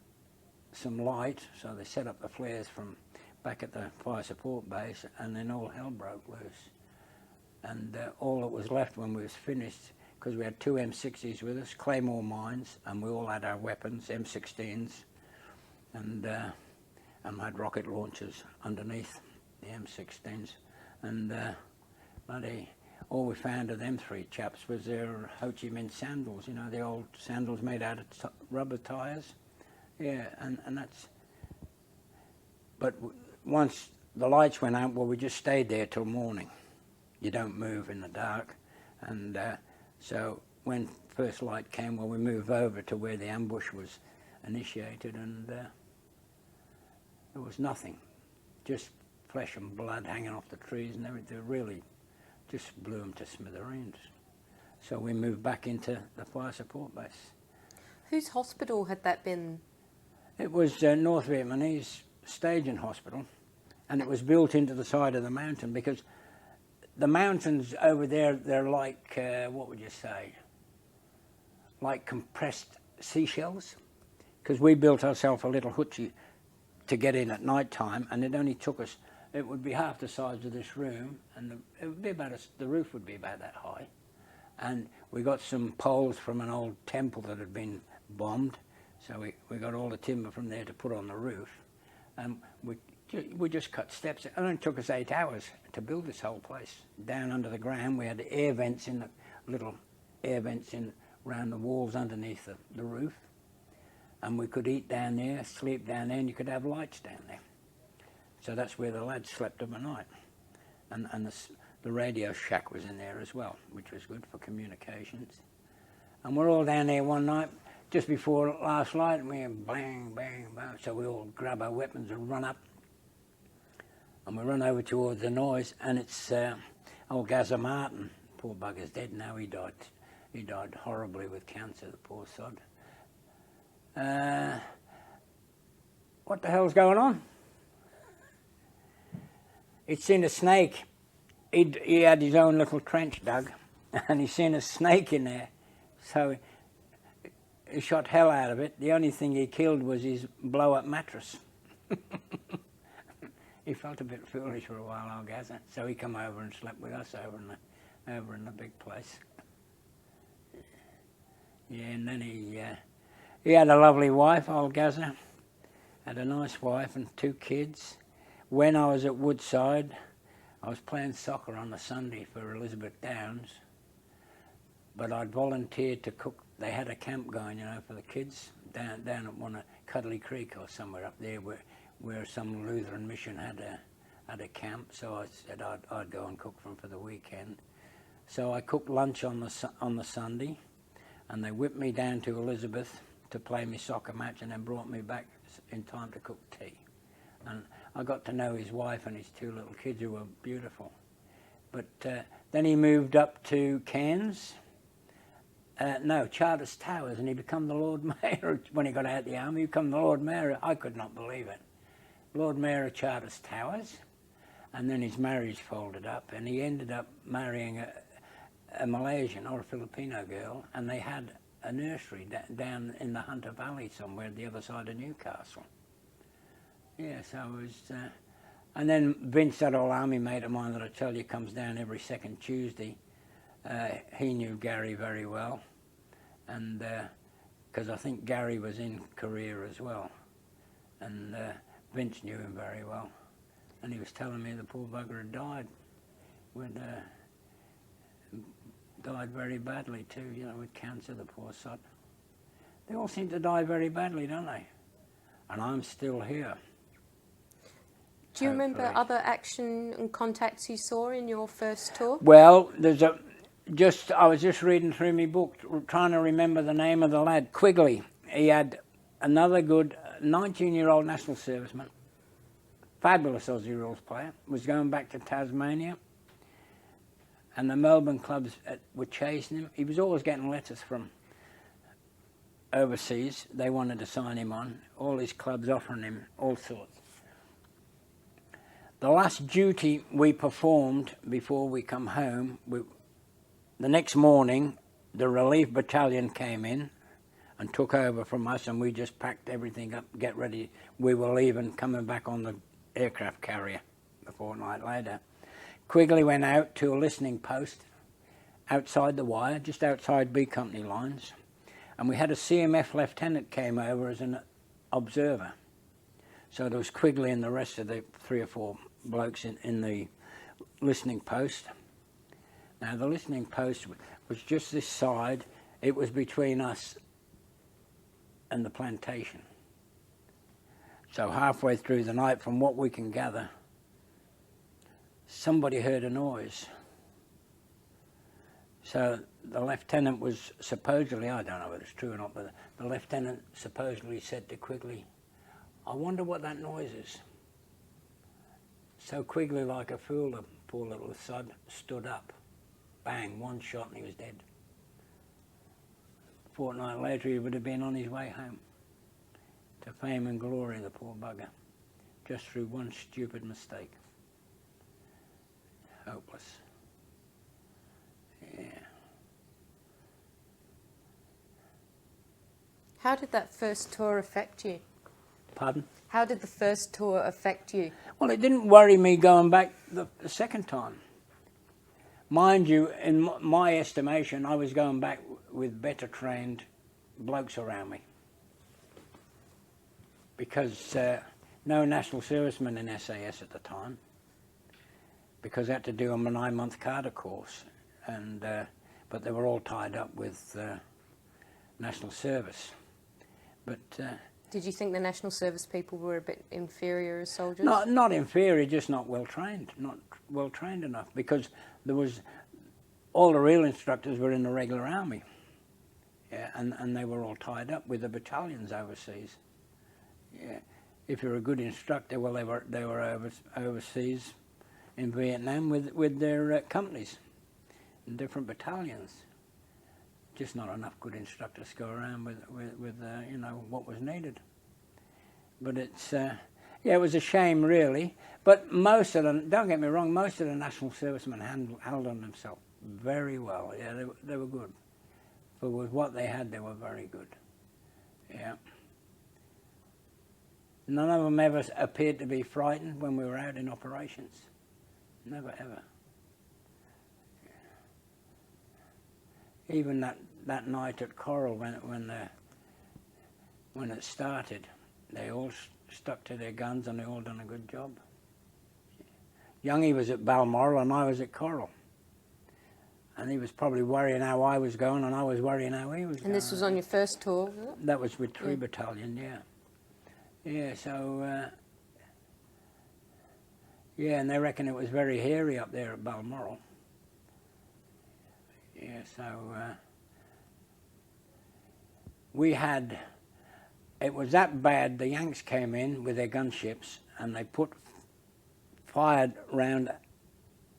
some light, so they set up the flares from back at the fire support base, and then all hell broke loose. And all that was left when we was finished, because we had two M60s with us, Claymore mines, and we all had our weapons, M16s, and had rocket launchers underneath the M16s. And all we found of them three chaps was their Ho Chi Minh sandals, you know, the old sandals made out of rubber tyres. Yeah, and that's... But once the lights went out, well, we just stayed there till morning. You don't move in the dark. And so when first light came, well, we moved over to where the ambush was initiated, and there was nothing. Just flesh and blood hanging off the trees and everything. They really just blew them to smithereens. So we moved back into the fire support base. Whose hospital had that been? It was North Vietnamese staging hospital, and it was built into the side of the mountain because the mountains over there, they're like, what would you say, like compressed seashells, because we built ourselves a little hutchie to get in at night time, and it only took us, it would be half the size of this room, and it would be about the roof would be about that high, and we got some poles from an old temple that had been bombed, so we got all the timber from there to put on the roof. And we just cut steps. It only took us 8 hours to build this whole place. Down under the ground, we had the air vents in the little air vents in around the walls underneath the roof, and we could eat down there, sleep down there, and you could have lights down there. So that's where the lads slept overnight, and the radio shack was in there as well, which was good for communications. And we're all down there one night. Just before last night, and we went bang, bang, bang. So we all grab our weapons and run up. And we run over towards the noise, and it's old Gazza Martin. Poor bugger's dead now. He died horribly with cancer, the poor sod. What the hell's going on? He'd seen a snake. He had his own little trench dug, and he'd seen a snake in there. So he shot hell out of it. The only thing he killed was his blow-up mattress. He felt a bit foolish for a while, I'll guess. So he come over and slept with us over in the big place. Yeah, and then he had a lovely wife, old Gazza. Had a nice wife and 2 kids. When I was at Woodside, I was playing soccer on a Sunday for Elizabeth Downs, but I'd volunteered to cook. They had a camp going, you know, for the kids down at one of Cuddly Creek or somewhere up there where some Lutheran mission had a camp. So I said I'd go and cook for them for the weekend. So I cooked lunch on the Sunday, and they whipped me down to Elizabeth to play my soccer match, and then brought me back in time to cook tea. And I got to know his wife and his 2 little kids, who were beautiful. But then he moved up to Cairns, Charters Towers, and he became the Lord Mayor. When he got out of the army, he became the Lord Mayor. I could not believe it. Lord Mayor of Charters Towers. And then his marriage folded up, and he ended up marrying a Malaysian or a Filipino girl, and they had a nursery down in the Hunter Valley somewhere, the other side of Newcastle. Yeah, so it was... and then Vince, that old army mate of mine that I tell you comes down every second Tuesday, he knew Gary very well, and because I think Gary was in Korea as well, and Vince knew him very well, and he was telling me the poor bugger had died, died very badly too, you know, with cancer, the poor sod. They all seem to die very badly, don't they? And I'm still here. Do you remember other action and contacts you saw in your first tour? Well, I was just reading through my book, trying to remember the name of the lad, Quigley. He had another good 19-year-old national serviceman, fabulous Aussie rules player, was going back to Tasmania, and the Melbourne clubs were chasing him. He was always getting letters from overseas. They wanted to sign him on, all his clubs offering him all sorts. The last duty we performed before we come home, the next morning, the relief battalion came in and took over from us, and we just packed everything up, get ready. We were leaving, coming back on the aircraft carrier a fortnight later. Quigley went out to a listening post outside the wire, just outside B Company lines, and we had a CMF lieutenant came over as an observer. So there was Quigley and the rest of the 3 or 4 blokes in the listening post. Now the listening post was just this side. It was between us and the plantation. So halfway through the night, from what we can gather, somebody heard a noise. So the lieutenant was supposedly, I don't know whether it's true or not, but the lieutenant supposedly said to Quigley, "I wonder what that noise is." So Quigley, like a fool, the poor little sod, stood up. Bang, 1 shot and he was dead. A fortnight later he would have been on his way home to fame and glory, the poor bugger, just through one stupid mistake. Hopeless. Yeah. How did that first tour affect you? Pardon? How did the first tour affect you? Well, it didn't worry me going back the second time. Mind you, in my estimation, I was going back with better trained blokes around me. Because no national servicemen in SAS at the time, because I had to do a 9-month cadre course, and but they were all tied up with national service. But did you think the national service people were a bit inferior as soldiers? Not inferior, just not well trained, not well trained enough, because there was all the real instructors were in the regular army, yeah, and they were all tied up with the battalions overseas. Yeah, if you're a good instructor, well, they were overseas in Vietnam with their companies in different battalions. Just not enough good instructors to go around with you know, what was needed. But it's yeah, it was a shame really. But most of them, don't get me wrong, most of the national servicemen handled on themselves very well. Yeah, they were good. But with what they had, they were very good. Yeah. None of them ever appeared to be frightened when we were out in operations. Never ever. Even that night at Coral when it started, they all stuck to their guns and they all done a good job. Youngie was at Balmoral and I was at Coral. And he was probably worrying how I was going and I was worrying how he was going. And this was on your first tour, was it? That was with 3 Battalion, yeah. Yeah, so, yeah, and they reckon it was very hairy up there at Balmoral. so we had, it was that bad, the Yanks came in with their gunships and they fired round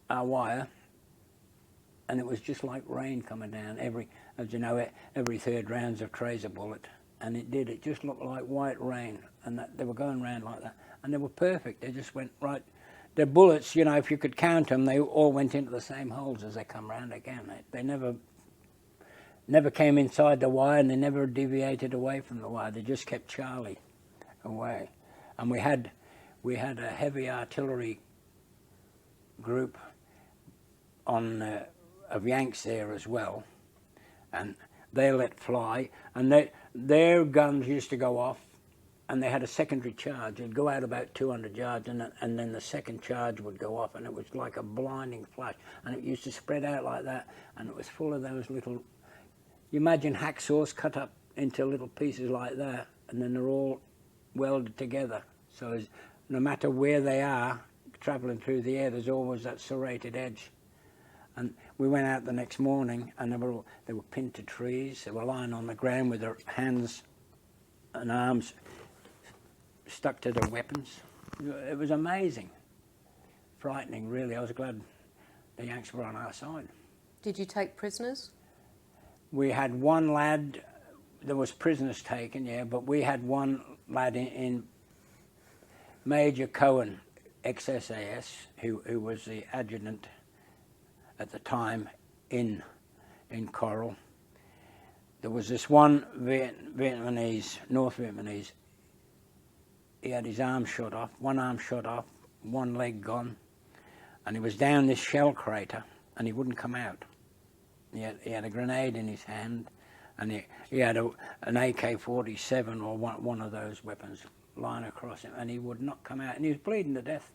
our wire, and it was just like rain coming down. As you know, every third round's a tracer bullet, and it just looked like white rain, and they were going round like that, and they were perfect. They just went right. The bullets, you know, if you could count them, they all went into the same holes as they come round again. They never came inside the wire, and they never deviated away from the wire. They just kept Charlie away. And we had a heavy artillery group of Yanks there as well, and they let fly, and their guns used to go off, and they had a secondary charge. It'd go out about 200 yards, and then the second charge would go off, and it was like a blinding flash, and it used to spread out like that, and it was full of those little, you imagine hacksaws cut up into little pieces like that, and then they're all welded together. So no matter where they are, travelling through the air, there's always that serrated edge. And we went out the next morning, and they were pinned to trees. They were lying on the ground with their hands and arms stuck to their weapons. It was amazing, frightening, really. I was glad the Yanks were on our side. Did you take prisoners? We had one lad. There was prisoners taken, yeah, but we had one lad in Major Cohen, ex-SAS, who was the adjutant at the time in Coral. There was this one Vietnamese, North Vietnamese. He had his arm shot off, one arm shot off, one leg gone, and he was down this shell crater, and he wouldn't come out. He had a grenade in his hand, and he had an AK-47 or one of those weapons lying across him, and he would not come out, and he was bleeding to death.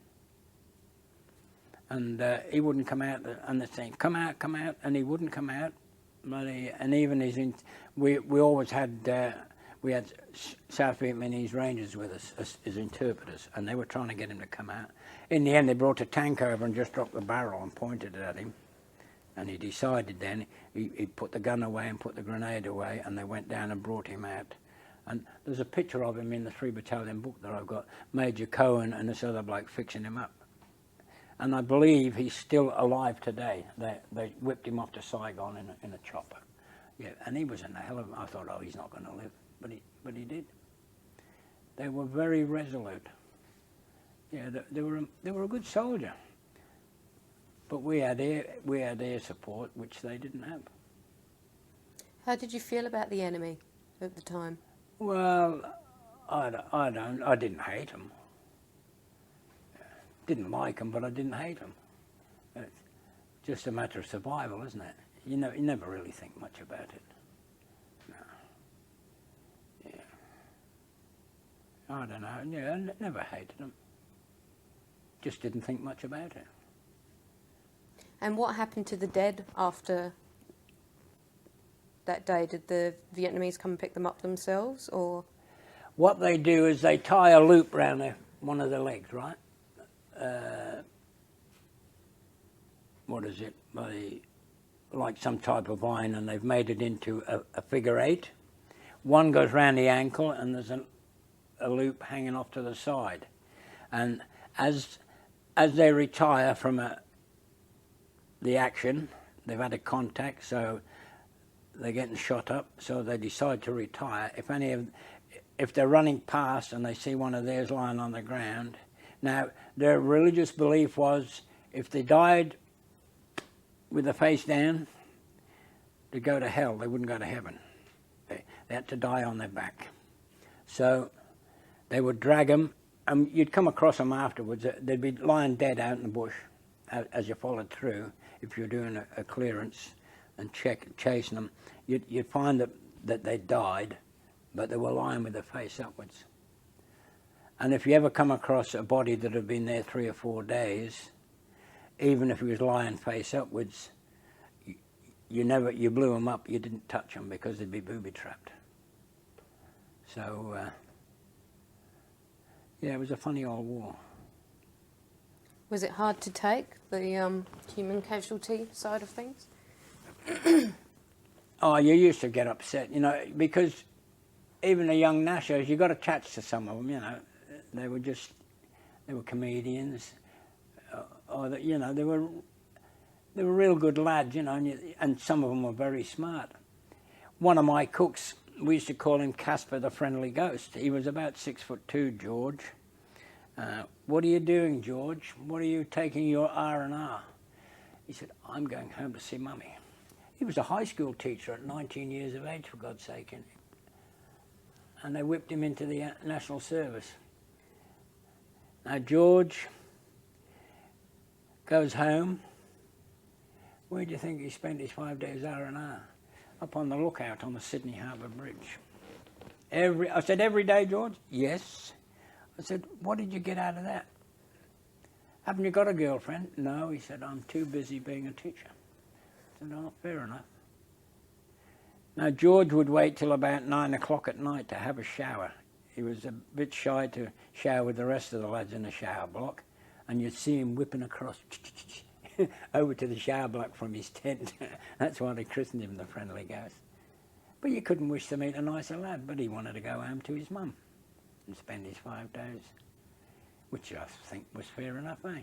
And he wouldn't come out, and they're saying, come out, and he wouldn't come out. And even we always had, we had South Vietnamese Rangers with us as interpreters, and they were trying to get him to come out. In the end, they brought a tank over and just dropped the barrel and pointed it at him. And he decided then, he put the gun away and put the grenade away, and they went down and brought him out. And there's a picture of him in the 3 Battalion book that I've got, Major Cohen and this other bloke fixing him up. And I believe he's still alive today. They whipped him off to Saigon in a chopper. Yeah, and he was in a hell of a... I thought, oh, he's not going to live. But he did. They were very resolute. Yeah, they were a good soldier. But we had air support, which they didn't have. How did you feel about the enemy at the time? Well, I didn't hate them. Didn't like them, but I didn't hate them. It's just a matter of survival, isn't it? You never really think much about it. No. Yeah. I don't know. Yeah, I never hated them. Just didn't think much about it. And what happened to the dead after that day? Did the Vietnamese come and pick them up themselves, or? What they do is they tie a loop around one of their legs, right? What is it? Like some type of vine, and they've made it into a figure 8. One goes round the ankle, and there's a loop hanging off to the side. And as they retire from the action, they've had a contact, so they're getting shot up. So they decide to retire. If they're running past and they see one of theirs lying on the ground. Now, their religious belief was if they died with the face down, they'd go to hell. They wouldn't go to heaven. They had to die on their back. So they would drag them, and you'd come across them afterwards. They'd be lying dead out in the bush as you followed through. If you're doing a clearance and chasing them, you'd find that they died, but they were lying with their face upwards. And if you ever come across a body that had been there 3 or 4 days, even if he was lying face upwards, you blew them up. You didn't touch them because they'd be booby trapped. So yeah, it was a funny old war. Was it hard to take, the human casualty side of things? Oh, you used to get upset, you know, because even the young Nashos, you got attached to some of them, you know. They were comedians, or that, you know, they were real good lads, you know, and some of them were very smart. One of my cooks, we used to call him Casper the Friendly Ghost. He was about 6'2", George. What are you doing, George? What are you taking your R&R? He said, I'm going home to see Mummy. He was a high school teacher at 19 years of age, for God's sake. And they whipped him into the National Service. Now, George goes home. Where do you think he spent his 5 days R&R? Up on the lookout on the Sydney Harbour Bridge. I said, every day, George? Yes. I said, what did you get out of that? Haven't you got a girlfriend? No, he said, I'm too busy being a teacher. I said, oh, fair enough. Now, George would wait till about 9 o'clock at night to have a shower. He was a bit shy to shower with the rest of the lads in the shower block, and you'd see him whipping across over to the shower block from his tent. That's why they christened him the Friendly Ghost. But you couldn't wish to meet a nicer lad, but he wanted to go home to his mum and spend his 5 days, which I think was fair enough, eh?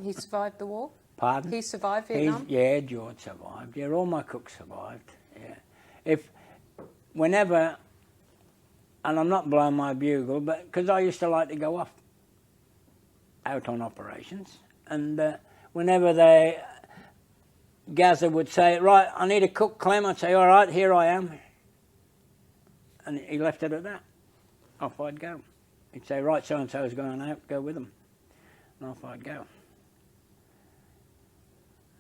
He survived the war? Pardon? He survived Vietnam? Yeah, George survived. Yeah, all my cooks survived. Yeah. Whenever, and I'm not blowing my bugle, but because I used to like to go off out on operations, and whenever Gaza would say, right, I need a cook, Clem, I'd say, all right, here I am. And he left it at that. Off I'd go. He'd say, right, so-and-so's going out, go with them. And off I'd go.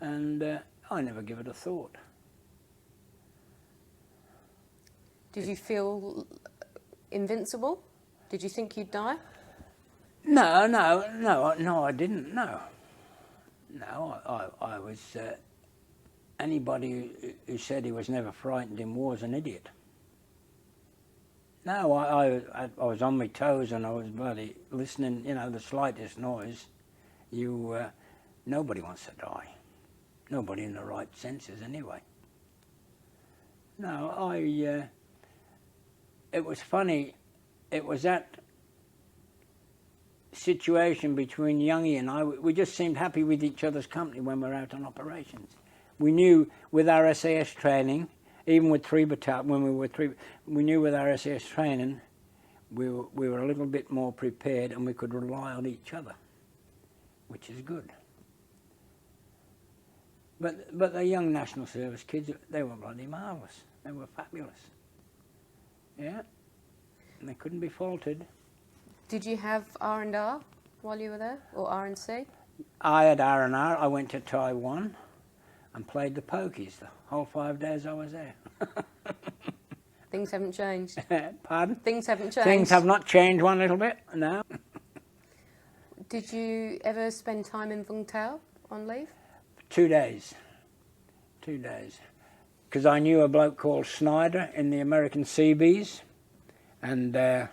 And I never give it a thought. Did you feel invincible? Did you think you'd die? No, I didn't, no. No, I was... anybody who said he was never frightened in war is an idiot. No, I was on my toes and I was bloody listening, you know, the slightest noise. Nobody wants to die. Nobody in the right senses, anyway. No, it was funny. It was that situation between Youngie and I. We just seemed happy with each other's company when we were out on operations. We knew with our SAS training, even with 3 Battalion, when we were 3, we knew with our SAS training, we were a little bit more prepared and we could rely on each other, which is good. But the young National Service kids, they were bloody marvellous. They were fabulous. Yeah, and they couldn't be faulted. Did you have R&R while you were there, or R&C? I had R&R. I went to Taiwan and played the pokies the whole 5 days I was there. Things haven't changed. Pardon? Things haven't changed. Things have not changed one little bit, no. Did you ever spend time in Vung Tau on leave? 2 days. 2 days. Because I knew a bloke called Snyder in the American Seabees, and I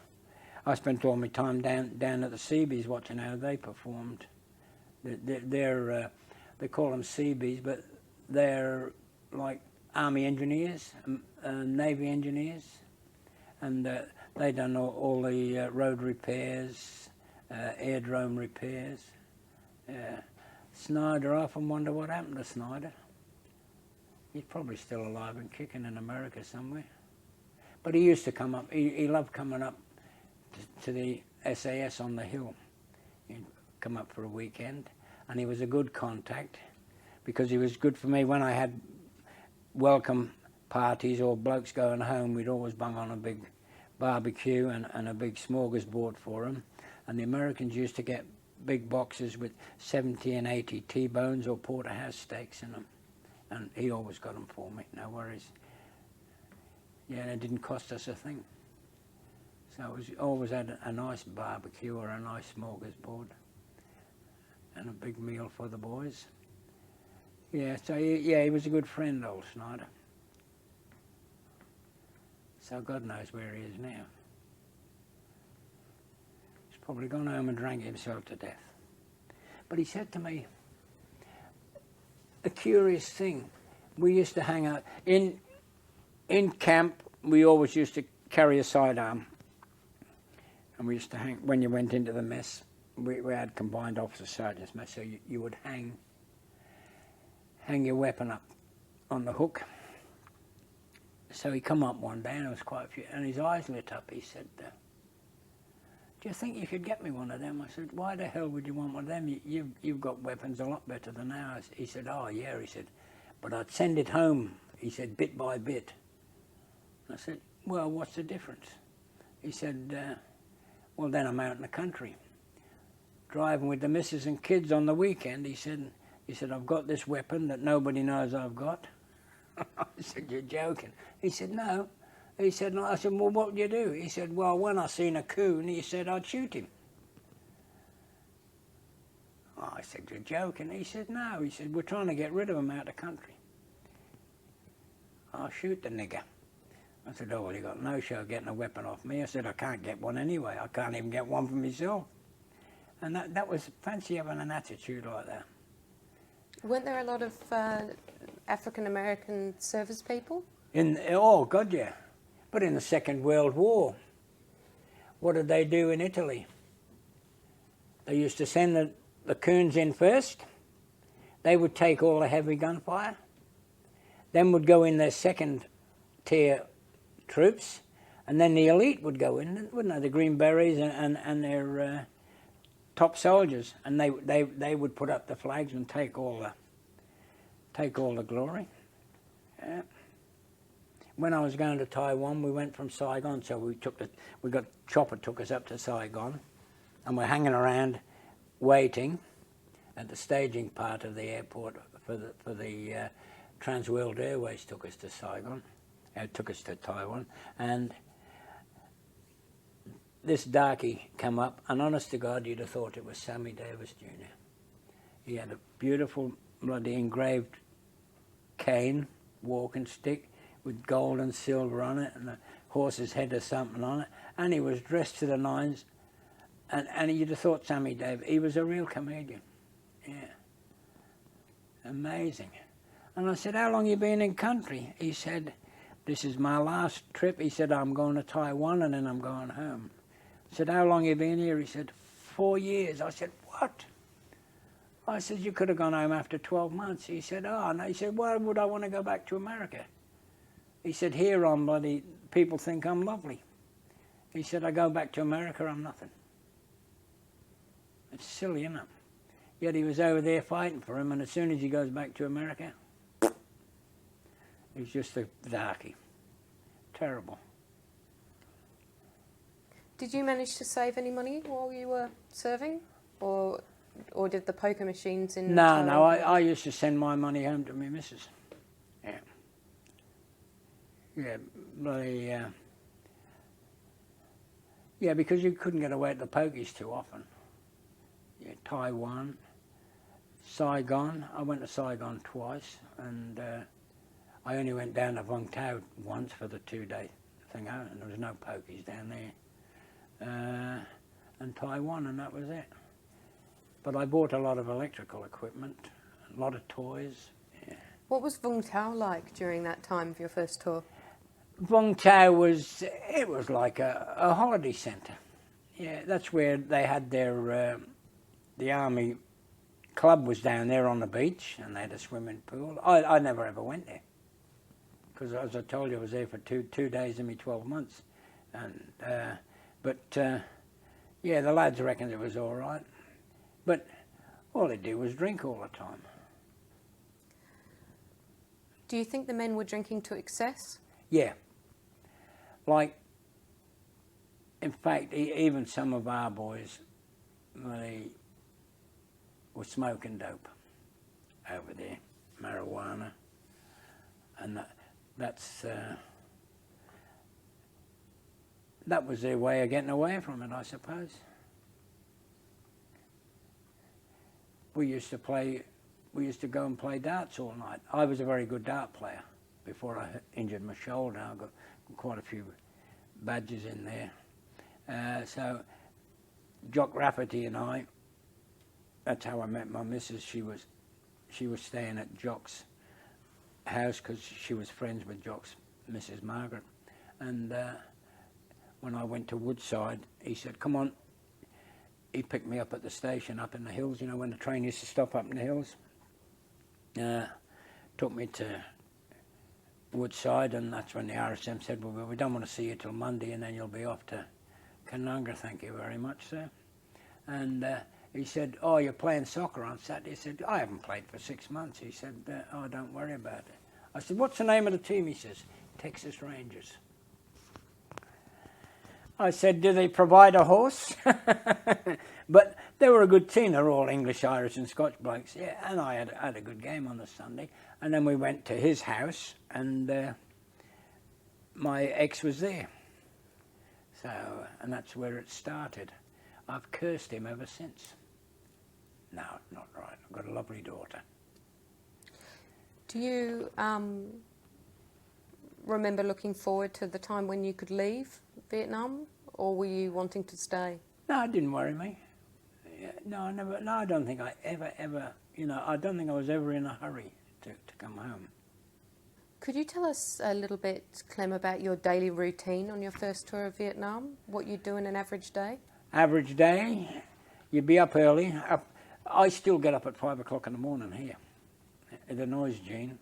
spent all my time down at the Seabees watching how they performed. They call them Seabees, but they're like Army engineers, Navy engineers, and they done all the road repairs, airdrome repairs. Snyder, I often wonder what happened to Snyder. He's probably still alive and kicking in America somewhere. But he used to come up, he loved coming up to the SAS on the hill. He'd come up for a weekend, and he was a good contact because he was good for me when I had welcome parties or blokes going home. We'd always bung on a big barbecue and a big smorgasbord for them, and the Americans used to get big boxes with 70 and 80 T-bones or porterhouse steaks in them, and he always got them for me, no worries. Yeah, and it didn't cost us a thing. So it was always had a nice barbecue or a nice smorgasbord and a big meal for the boys. Yeah, so he was a good friend, old Snyder. So God knows where he is now. He's probably gone home and drank himself to death. But he said to me a curious thing. We used to hang out in camp. We always used to carry a sidearm, and we used to hang when you went into the mess. We had combined officer sergeants mess, so you would hang your weapon up on the hook. So he come up one day, and there was quite a few, and his eyes lit up. He said, "Do you think you could get me one of them?" I said, "Why the hell would you want one of them? You've got weapons a lot better than ours." He said, "Oh yeah," he said, "but I'd send it home," he said, "bit by bit." I said, "Well, what's the difference?" He said, "Well, then I'm out in the country, driving with the missus and kids on the weekend." He said, "I've got this weapon that nobody knows I've got." I said, "You're joking." He said, "No." He said, I said, "Well, what would you do?" He said, "Well, when I seen a coon," he said, "I'd shoot him." I said, "You're joking." He said, "No." He said, "We're trying to get rid of him out of the country. I'll shoot the nigger." I said, "Oh, well, you got no show getting a weapon off me." I said, "I can't get one anyway. I can't even get one for myself." And that was, fancy having an attitude like that. Weren't there a lot of African American service people? Oh, God, yeah. But in the Second World War, what did they do in Italy? They used to send the coons in first. They would take all the heavy gunfire. Then would go in their second tier troops, and then the elite would go in, wouldn't they? The Green Berets and their top soldiers, and they would put up the flags and take all the glory. Yeah. When I was going to Taiwan, we went from Saigon, so chopper took us up to Saigon, and we're hanging around waiting at the staging part of the airport for the Trans World Airways took us to Saigon. Took us to Taiwan, and this darkie come up, and honest to God, you'd have thought it was Sammy Davis Jr. He had a beautiful bloody engraved cane, walking stick, with gold and silver on it, and a horse's head or something on it, and he was dressed to the nines, and you'd have thought Sammy Davis. He was a real comedian. Yeah. Amazing. And I said, "How long you been in country?" He said, "This is my last trip." He said, "I'm going to Taiwan and then I'm going home." I said, "How long you been here?" He said, 4 years. I said, "What?" I said, "You could have gone home after 12 months. He said, "Oh, no." He said, "Why would I want to go back to America?" He said, "Here on bloody, people think I'm lovely." He said, "I go back to America, I'm nothing." It's silly, isn't it? Yet he was over there fighting for him, and as soon as he goes back to America, he's just a darkie. Terrible. Did you manage to save any money while you were serving, or did the poker machines in? No. I used to send my money home to my missus. Yeah. Yeah, bloody. Yeah, because you couldn't get away at the pokies too often. Yeah, Taiwan, Saigon. I went to Saigon twice, and I only went down to Vung Tau once for the 2-day thing out, and there was no pokies down there. And Taiwan, and that was it. But I bought a lot of electrical equipment, a lot of toys. Yeah. What was Vung Tau like during that time of your first tour? Vung Tau was like a holiday centre. Yeah, that's where they had their, the army club was down there on the beach, and they had a swimming pool. I never ever went there, because as I told you, I was there for two days in me 12 months. And, yeah, the lads reckoned it was all right. But all they do was drink all the time. Do you think the men were drinking to excess? Yeah. Like, in fact, even some of our boys, they were smoking dope over there, marijuana, and that was their way of getting away from it, I suppose. We used to go and play darts all night. I was a very good dart player before I injured my shoulder. I got quite a few badges in there. So Jock Rafferty and I, that's how I met my missus. She was staying at Jock's house because she was friends with Jock's Mrs. Margaret. And when I went to Woodside, he said, come on. He picked me up at the station up in the hills, you know, when the train used to stop up in the hills. Took me to Woodside, and that's when the RSM said, well, we don't want to see you till Monday, and then you'll be off to Canunga. Thank you very much, sir. And he said, oh, you're playing soccer on Saturday? He said, I haven't played for 6 months. He said, oh, don't worry about it. I said, what's the name of the team? He says, Texas Rangers. I said, do they provide a horse? But they were a good team. They were all English, Irish and Scotch blokes. Yeah, and I had a good game on the Sunday. And then we went to his house, and my ex was there. So, and that's where it started. I've cursed him ever since. No, not right. I've got a lovely daughter. Do you remember looking forward to the time when you could leave Vietnam, or were you wanting to stay? No, it didn't worry me. Yeah, no, I never. No, I don't think I ever. You know, I don't think I was ever in a hurry to come home. Could you tell us a little bit, Clem, about your daily routine on your first tour of Vietnam? What you do in an average day? Average day, you'd be up early. I still get up at 5 o'clock in the morning here. It annoys Jean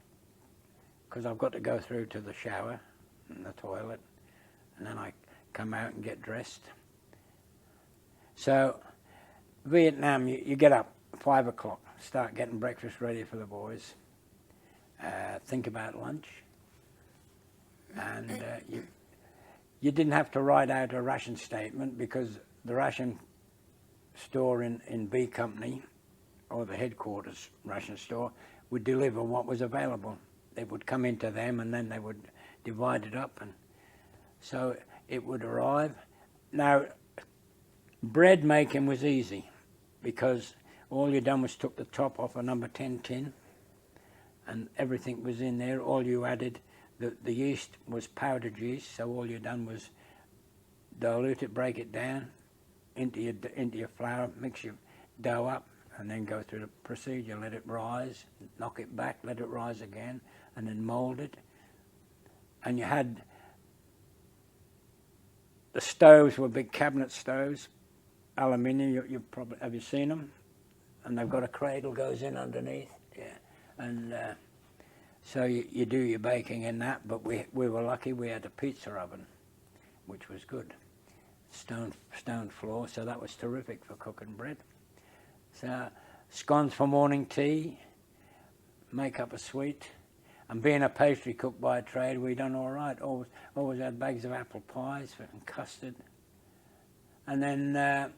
because I've got to go through to the shower and the toilet, and then I come out and get dressed. So, Vietnam, you get up 5 o'clock, start getting breakfast ready for the boys, think about lunch, and you didn't have to write out a ration statement because the ration store in B Company, or the headquarters ration store, would deliver what was available. They would come into them, and then they would divide it up, and so it would arrive. Now, bread making was easy because all you done was took the top off a number 10 tin, and everything was in there. All you added, the yeast was powdered yeast, so all you done was dilute it, break it down into your flour, mix your dough up, and then go through the procedure. Let it rise, knock it back, let it rise again, and then mould it. And you had, the stoves were big cabinet stoves, aluminium. You probably, have you seen them? And they've got a cradle goes in underneath. Yeah, and so you do your baking in that. But we were lucky. We had a pizza oven, which was good. Stone floor, so that was terrific for cooking bread. So scones for morning tea, make up a sweet. And being a pastry cook by trade, we done all right. Always had bags of apple pies and custard. And then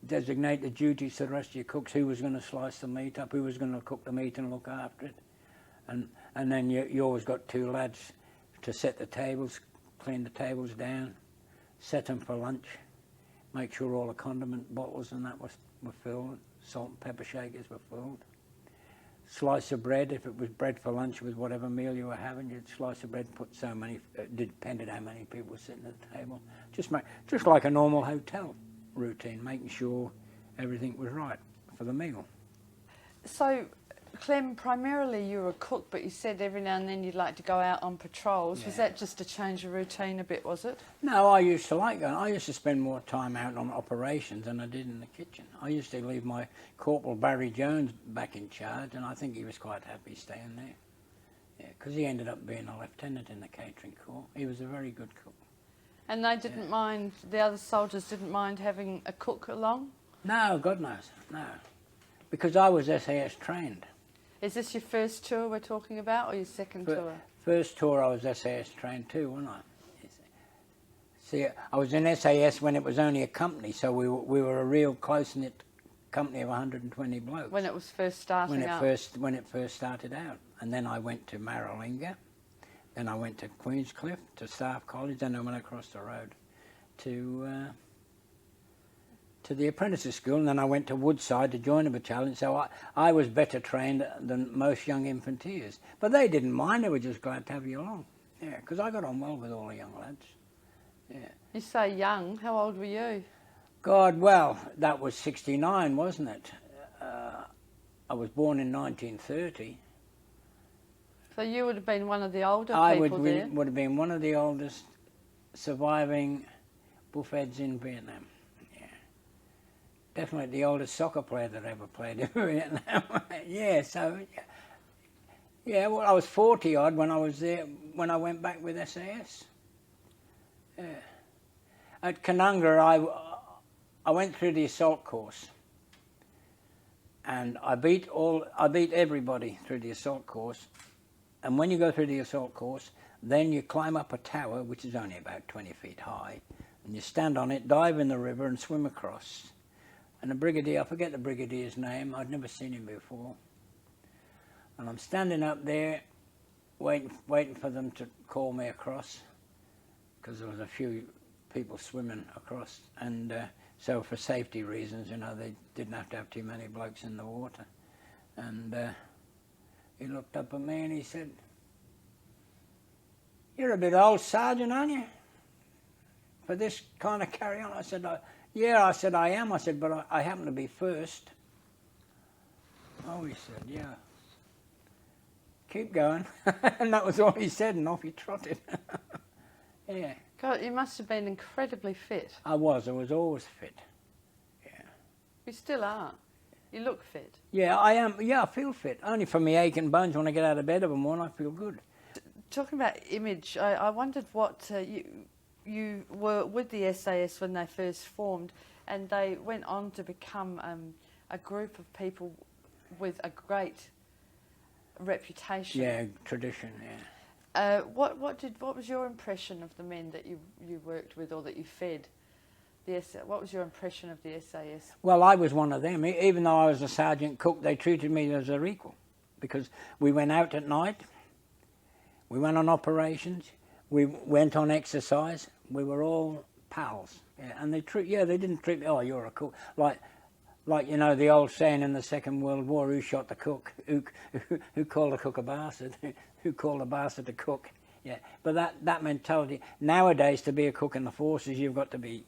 designate the duties to the rest of your cooks, who was going to slice the meat up, who was going to cook the meat and look after it. And then you always got 2 lads to set the tables, clean the tables down, set them for lunch, make sure all the condiment bottles and that were filled, salt and pepper shakers were filled. Slice of bread, if it was bread for lunch with whatever meal you were having, you'd slice of bread and put so many, it depended how many people were sitting at the table. Just like a normal hotel routine, making sure everything was right for the meal. So, Clem, primarily you were a cook, but you said every now and then you'd like to go out on patrols. Yeah. Was that just to change your routine a bit, was it? No, I used to like going. I used to spend more time out on operations than I did in the kitchen. I used to leave my Corporal Barry Jones back in charge, and I think he was quite happy staying there. Yeah, because he ended up being a lieutenant in the catering corps. He was a very good cook. And they didn't mind, the other soldiers didn't mind having a cook along? No, God knows, no. Because I was SAS trained. Is this your first tour we're talking about, or your second tour? First tour I was SAS trained too, wasn't I? See, I was in SAS when it was only a company, so we were a real close-knit company of 120 blokes. When it was first starting out? When it first started out. And then I went to Maralinga, then I went to Queenscliff, to Staff College, then I went across the road to the apprentices school, and then I went to Woodside to join a battalion, so I was better trained than most young infanteers. But they didn't mind, they were just glad to have you along. Yeah, because I got on well with all the young lads. Yeah. You say young, how old were you? God, well, that was 69, wasn't it? I was born in 1930. So you would have been one of the older I people would, there? would have been one of the oldest surviving buffheads in Vietnam. Yeah. Definitely the oldest soccer player that ever played in Vietnam. Yeah, so, yeah, well, I was 40 odd when I was there, when I went back with SAS. Yeah. At Kananga, I went through the assault course. And I beat everybody through the assault course. And when you go through the assault course, then you climb up a tower, which is only about 20 feet high, and you stand on it, dive in the river and swim across. And the brigadier, I forget the brigadier's name, I'd never seen him before. And I'm standing up there, waiting for them to call me across, because there was a few people swimming across. And so for safety reasons, you know, they didn't have to have too many blokes in the water. And he looked up at me and he said, "You're a bit old, Sergeant, aren't you, for this kind of carry on?" I said, "Yeah," I said, "I am." I said, "But I happen to be first." "Oh," he said, "yeah. Keep going." And that was all he said, and off he trotted. Yeah. God, you must have been incredibly fit. I was always fit. Yeah. You still are. You look fit. Yeah, I am. Yeah, I feel fit. Only for me aching bones when I get out of bed every morning, I feel good. Talking about image, I wondered what you were with the SAS when they first formed, and they went on to become a group of people with a great reputation. Yeah, tradition. Yeah. What was your impression of the men that you worked with or that you fed? What was your impression of the SAS? Well, I was one of them. Even though I was a sergeant cook, they treated me as their equal, because we went out at night, we went on operations, we went on exercise. We were all pals. Yeah, and they didn't treat me, "Oh, you're a cook." Like you know the old saying in the Second World War, "Who shot the cook? Who called the cook a bastard? Who called a bastard a cook?" Yeah, but that mentality nowadays, to be a cook in the forces, you've got to be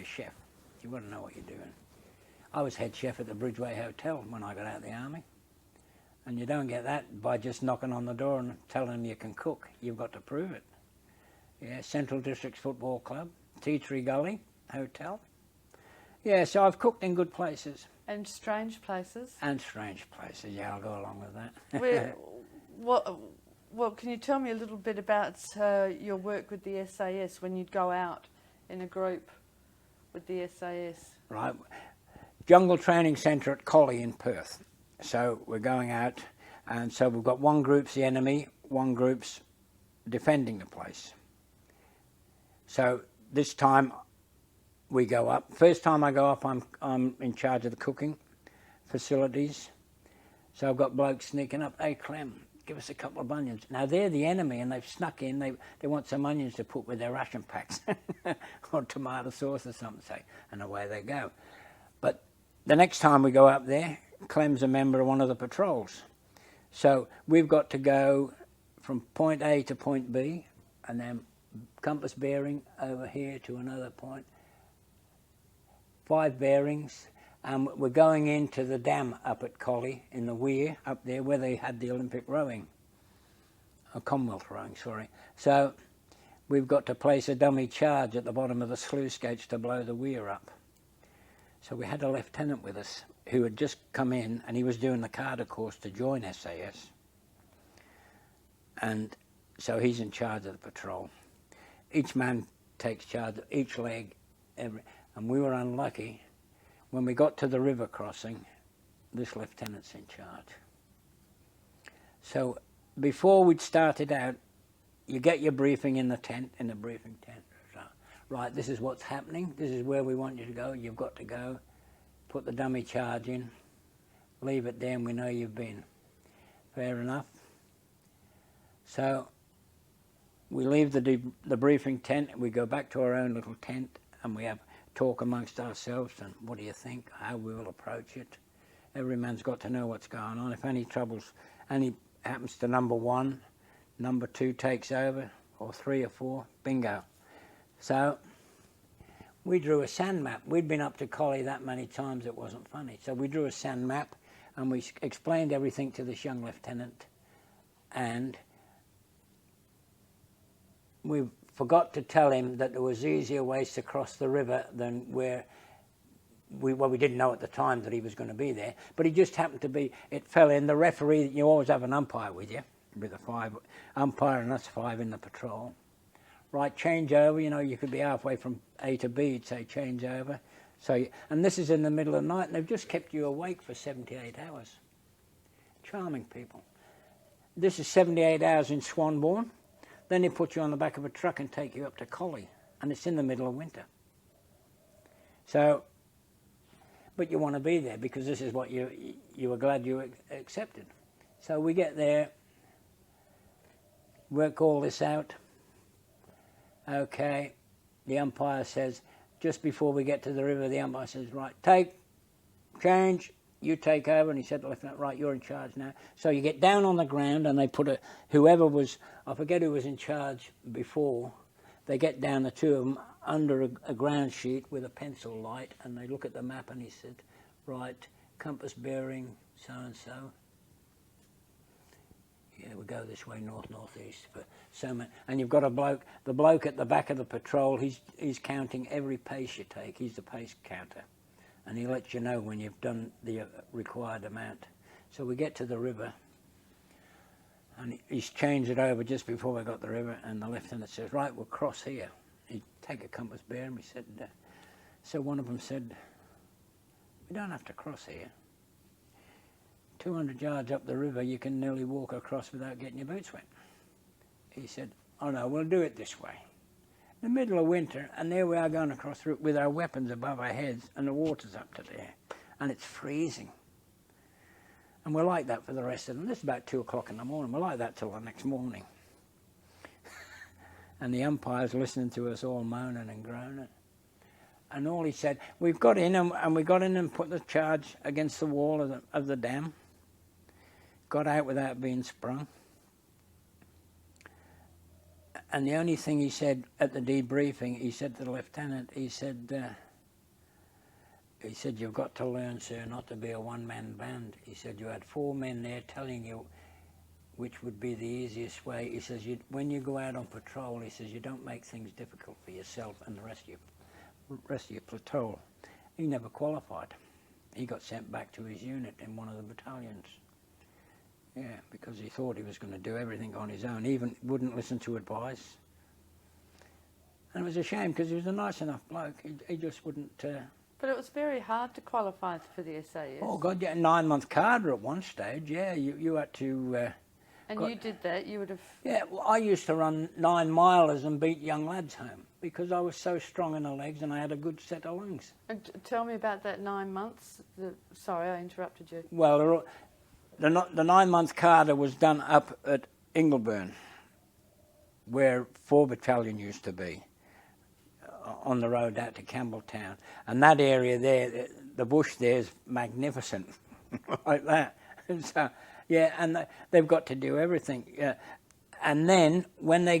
chef. You've got to know what you're doing. I was head chef at the Bridgeway Hotel when I got out of the army, and you don't get that by just knocking on the door and telling them you can cook. You've got to prove it. Yeah, Central Districts Football Club, Tea Tree Gully Hotel. Yeah, so I've cooked in good places. And strange places. And strange places, yeah, I'll go along with that. Well, can you tell me a little bit about your work with the SAS when you'd go out in a group with the SAS? Right. Jungle Training Centre at Collie in Perth. So we're going out, and so we've got one group's the enemy, one group's defending the place. So this time we go up. First time I go up, I'm in charge of the cooking facilities. So I've got blokes sneaking up. "Hey, Clem, give us a couple of onions." Now they're the enemy, and they've snuck in. They want some onions to put with their ration packs, or tomato sauce or something. So, and away they go. But the next time we go up there, Clem's a member of one of the patrols. So we've got to go from point A to point B, and then compass bearing over here to another point. 5 bearings, and we're going into the dam up at Collie in the Weir, up there where they had the Olympic rowing, Commonwealth rowing, sorry. So we've got to place a dummy charge at the bottom of the sluice gates to blow the Weir up. So we had a lieutenant with us who had just come in, and he was doing the Carter course to join SAS. And so he's in charge of the patrol. Each man takes charge of each leg, and we were unlucky. When we got to the river crossing, this lieutenant's in charge. So before we'd started out, you get your briefing in the briefing tent. So, right, this is what's happening, this is where we want you to go, you've got to go, put the dummy charge in, leave it there, and we know you've been. Fair enough. So we leave the briefing tent, and we go back to our own little tent, and we have talk amongst ourselves, and what do you think, how we will approach it. Every man's got to know what's going on. If any happens to number 1, number 2 takes over, or 3 or 4, bingo. So we drew a sand map. We'd been up to Collie that many times it wasn't funny. So we drew a sand map, and we explained everything to this young lieutenant, and we forgot to tell him that there was easier ways to cross the river than where we didn't know at the time that he was going to be there, but he just happened to be, it fell in. The referee, you always have an umpire with you, with a 5 umpire, and that's 5 in the patrol. Right, change over, you know, you could be halfway from A to B, you'd say change over. So, and this is in the middle of the night, and they've just kept you awake for 78 hours. Charming people. This is 78 hours in Swanbourne. Then they put you on the back of a truck and take you up to Collie, and it's in the middle of winter. So, but you want to be there because this is what you were glad you accepted. So we get there, work all this out. Okay, the umpire says, just before we get to the river, the umpire says, right, change, you take over. And he said to Lieutenant, right, you're in charge now. So you get down on the ground and they put whoever was, I forget who was in charge before, they get down, the two of them, under a ground sheet with a pencil light, and they look at the map, and he said, right, compass bearing, so-and-so. Yeah, we go this way, north-northeast. For so many, and you've got a bloke, the bloke at the back of the patrol, he's counting every pace you take. He's the pace counter. And he lets you know when you've done the required amount. So we get to the river, and he's changed it over just before we got the river, and the lieutenant says, right, we'll cross here. He'd take a compass bearing. We said, so one of them said, we don't have to cross here. 200 yards up the river, you can nearly walk across without getting your boots wet. He said, oh no, we'll do it this way. In the middle of winter, and there we are going across the river with our weapons above our heads, and the water's up to there, and it's freezing. And we're like that for the rest of them. This is about 2 o'clock in the morning. We're like that till the next morning. And the umpire's listening to us all moaning and groaning. And all he said, we've got in, and we got in and put the charge against the wall of the dam. Got out without being sprung. And the only thing he said at the debriefing, he said to the lieutenant, he said, you've got to learn, sir, not to be a one-man band. He said, you had 4 men there telling you which would be the easiest way. He says, when you go out on patrol, he says, you don't make things difficult for yourself and the rest of your platoon. He never qualified. He got sent back to his unit in one of the battalions. Yeah, because he thought he was going to do everything on his own, even wouldn't listen to advice. And it was a shame because he was a nice enough bloke. He just wouldn't... But it was very hard to qualify for the SAS. Oh, God, yeah, 9-month cadre at one stage, yeah. You had to... and you did that, you would have... Yeah, well, I used to run 9-milers and beat young lads home because I was so strong in the legs and I had a good set of lungs. And tell me about that 9 months. Sorry, I interrupted you. Well, the 9-month cadre was done up at Ingleburn, where 4 Battalion used to be, on the road out to Campbelltown. And that area there, the bush there is magnificent, like that. So, yeah, and they've got to do everything. And then when they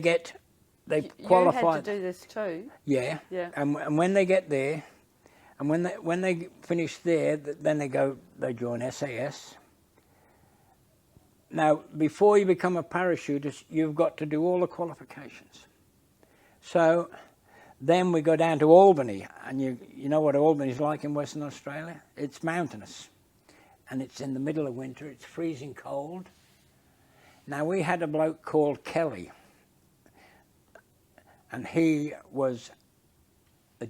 qualify. You had to do this too. Yeah. Yeah. And when they get there, and when they finish there, then they join SAS. Now, before you become a parachutist, you've got to do all the qualifications. So then we go down to Albany, and you know what Albany's like in Western Australia? It's mountainous, and it's in the middle of winter. It's freezing cold. Now, we had a bloke called Kelly, and he was a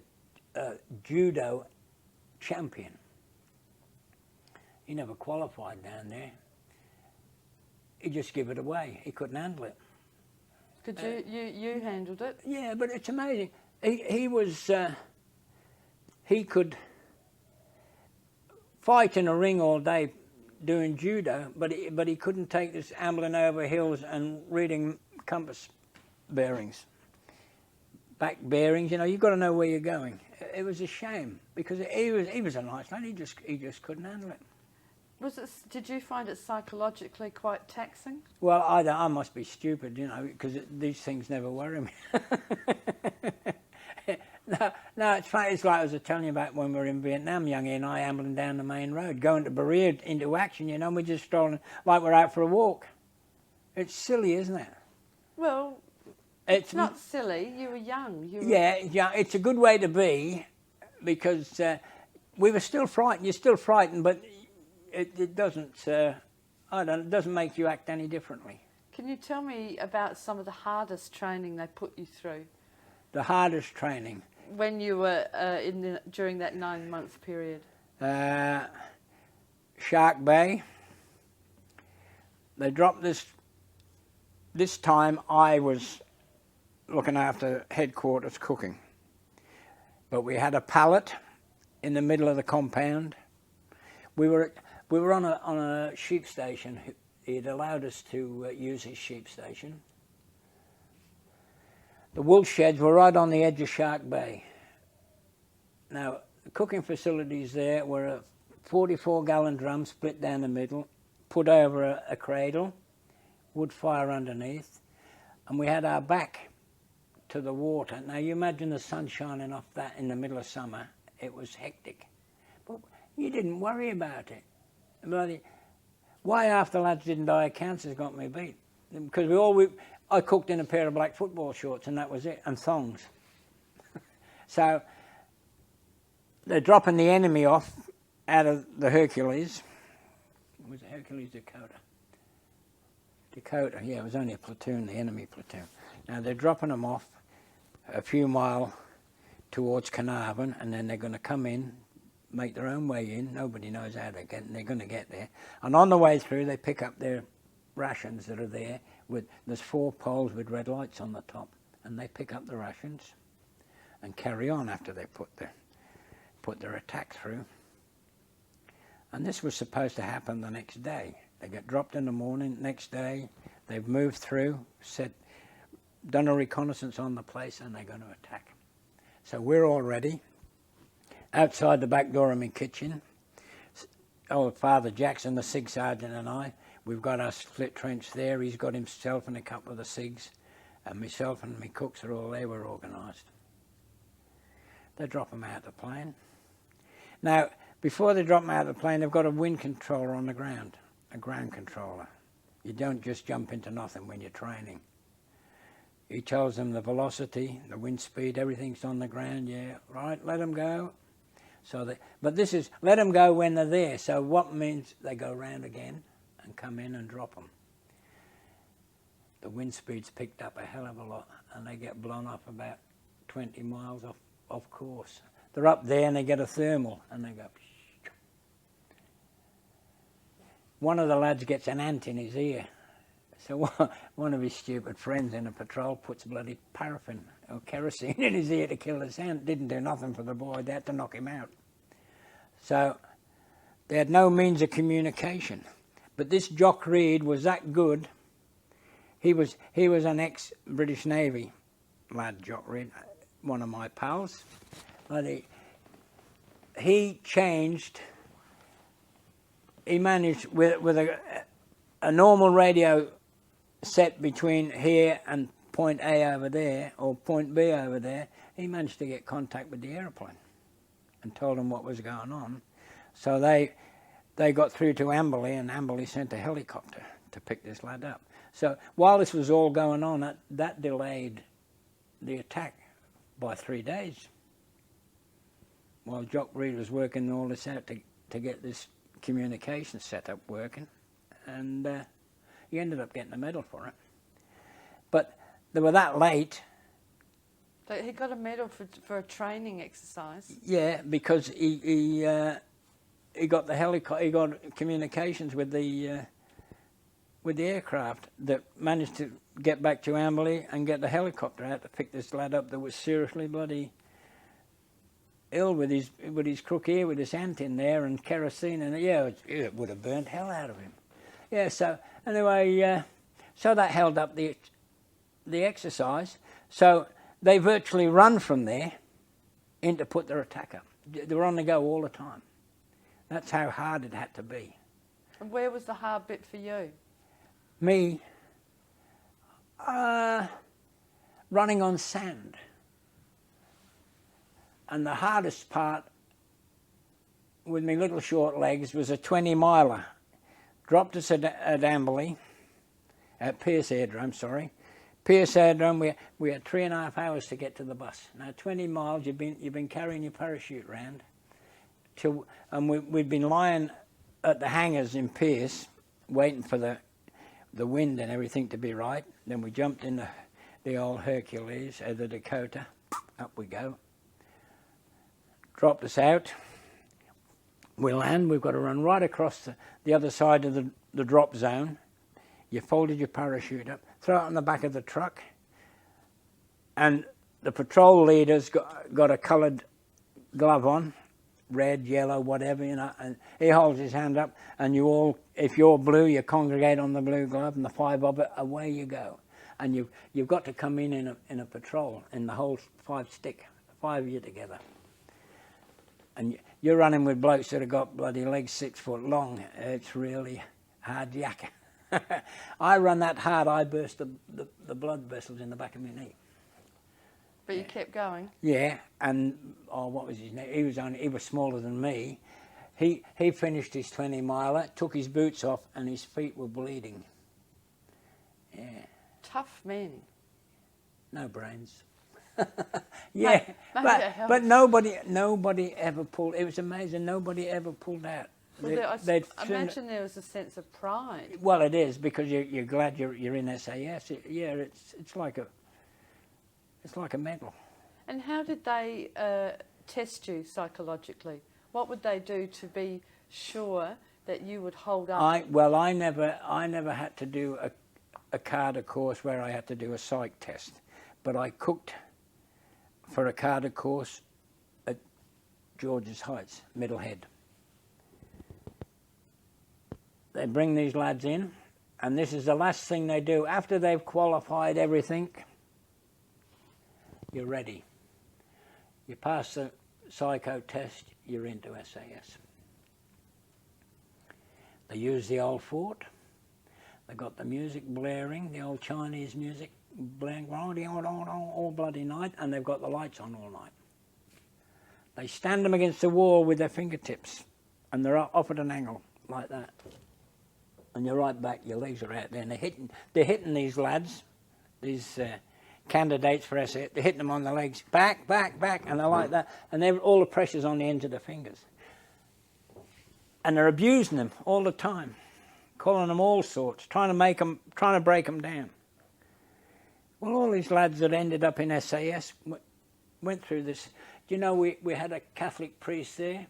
judo champion. He never qualified down there. He just gave it away. He couldn't handle it. Could you handled it? Yeah, but it's amazing. He could fight in a ring all day doing judo, but he couldn't take this ambling over hills and reading compass bearings, back bearings. You know, you've got to know where you're going. It was a shame because he was a nice lad. He just couldn't handle it. Did you find it psychologically quite taxing? Well, I must be stupid, you know, because these things never worry me. No, it's funny. It's like I was telling you about when we were in Vietnam, Youngie and I ambling down the main road, going to Berea into action, you know, and we're just strolling like we're out for a walk. It's silly, isn't it? Well, it's not silly. You were young. Yeah, it's a good way to be, because we were still frightened. You're still frightened, but it doesn't. It doesn't make you act any differently. Can you tell me about some of the hardest training they put you through? The hardest training. When you were during that 9-month period. Shark Bay. They dropped this. This time I was looking after headquarters cooking, but we had a pallet in the middle of the compound. We were on a sheep station. He'd allowed us to use his sheep station. The wool sheds were right on the edge of Shark Bay. Now, the cooking facilities there were a 44-gallon drum split down the middle, put over a cradle, wood fire underneath, and we had our back to the water. Now, you imagine the sun shining off that in the middle of summer. It was hectic. But you didn't worry about it. Why half the lads didn't die of cancer has got me beat. Because I cooked in a pair of black football shorts, and that was it, and thongs. So they're dropping the enemy off out of the Hercules. Was it Hercules Dakota? Dakota, yeah, it was only a platoon, the enemy platoon. Now they're dropping them off a few miles towards Carnarvon, and then they're going to come in, make their own way in. Nobody knows how to get, and they're going to get there. And on the way through, they pick up their rations that are there. There's 4 poles with red lights on the top, and they pick up the rations and carry on after they put their attack through. And this was supposed to happen the next day. They get dropped in the morning. Next day, they've moved through, done a reconnaissance on the place, and they're going to attack. So we're all ready. Outside the back door of my kitchen, Father Jackson, the SIG sergeant, and I, we've got our split trench there. He's got himself and a couple of the SIGs, and myself and my cooks are all there. We're organised. They drop them out of the plane. Now, before they drop them out of the plane, they've got a wind controller on the ground, a ground controller. You don't just jump into nothing when you're training. He tells them the velocity, the wind speed, everything's on the ground. Yeah, right, let them go. But this is, let them go when they're there. So what means they go round again and come in and drop them. The wind speed's picked up a hell of a lot, and they get blown off about 20 miles off course. They're up there and they get a thermal, and they go. One of the lads gets an ant in his ear. So one of his stupid friends in a patrol puts bloody paraffin or kerosene in his ear to kill this ant. Didn't do nothing for the boy. They had to knock him out. So they had no means of communication. But this Jock Reed was that good. He was an ex-British Navy lad, Jock Reed, one of my pals. But he changed. He managed with a normal radio set between here and point A over there, or point B over there. He managed to get contact with the aeroplane and told them what was going on. So they got through to Amberley, and Amberley sent a helicopter to pick this lad up. So while this was all going on, that delayed the attack by 3 days. While Jock Reed was working all this out to get this communication setup working, and he ended up getting a medal for it. But they were that late. So he got a medal for a training exercise? Yeah, because he got the helicopter. He got communications with the aircraft that managed to get back to Amberley and get the helicopter out to pick this lad up that was seriously bloody ill with his crook ear, with his ant in there and kerosene, and it would have burnt hell out of him. Yeah, so anyway, so that held up the exercise. So they virtually run from there in to put their attack up. They were on the go all the time. That's how hard it had to be. And where was the hard bit for you? Me, running on sand. And the hardest part with my little short legs was a 20-miler. Dropped us at Amberley, At Pierce Airdrome, sorry. Pierce Airdrome, we had 3.5 hours to get to the bus. Now 20 miles, you've been carrying your parachute round, and we'd been lying at the hangars in Pierce, waiting for the wind and everything to be right. Then we jumped in the old Hercules, the Dakota, up we go. Dropped us out. We land, we've got to run right across the other side of the drop zone. You folded your parachute up, throw it on the back of the truck, and the patrol leader's got a coloured glove on, red, yellow, whatever, you know, and he holds his hand up, and you all, if you're blue, you congregate on the blue glove, and the 5 of it, away you go. And you've got to come in a patrol, in the whole 5 stick, 5 of you together. And you're running with blokes that have got bloody legs 6 foot long. It's really hard yakka. I run that hard, I burst the blood vessels in the back of my knee. But you kept going? Yeah, and, what was his name? He was smaller than me. He finished his 20-miler, took his boots off, and his feet were bleeding. Yeah. Tough men. No brains. Yeah, maybe but nobody ever pulled. It was amazing. Nobody ever pulled out. Well, I imagine there was a sense of pride. Well, it is, because you're glad you're in SAS. It's like a medal. And how did they test you psychologically? What would they do to be sure that you would hold up? I never had to do a CARDA course where I had to do a psych test, but I cooked for a CARDA course at George's Heights, Middlehead. They bring these lads in, and this is the last thing they do. After they've qualified everything, you're ready. You pass the psycho test, you're into SAS. They use the old fort. They've got the music blaring, the old Chinese music blaring all bloody night, and they've got the lights on all night. They stand them against the wall with their fingertips, and they're off at an angle like that. And you're right back, your legs are out there, and they're hitting these lads, these candidates for SAS, they're hitting them on the legs, back, and they're like that, and all the pressure's on the ends of the fingers. And they're abusing them all the time, calling them all sorts, trying to break them down. Well, all these lads that ended up in SAS went through this. Do you know, we had a Catholic priest there.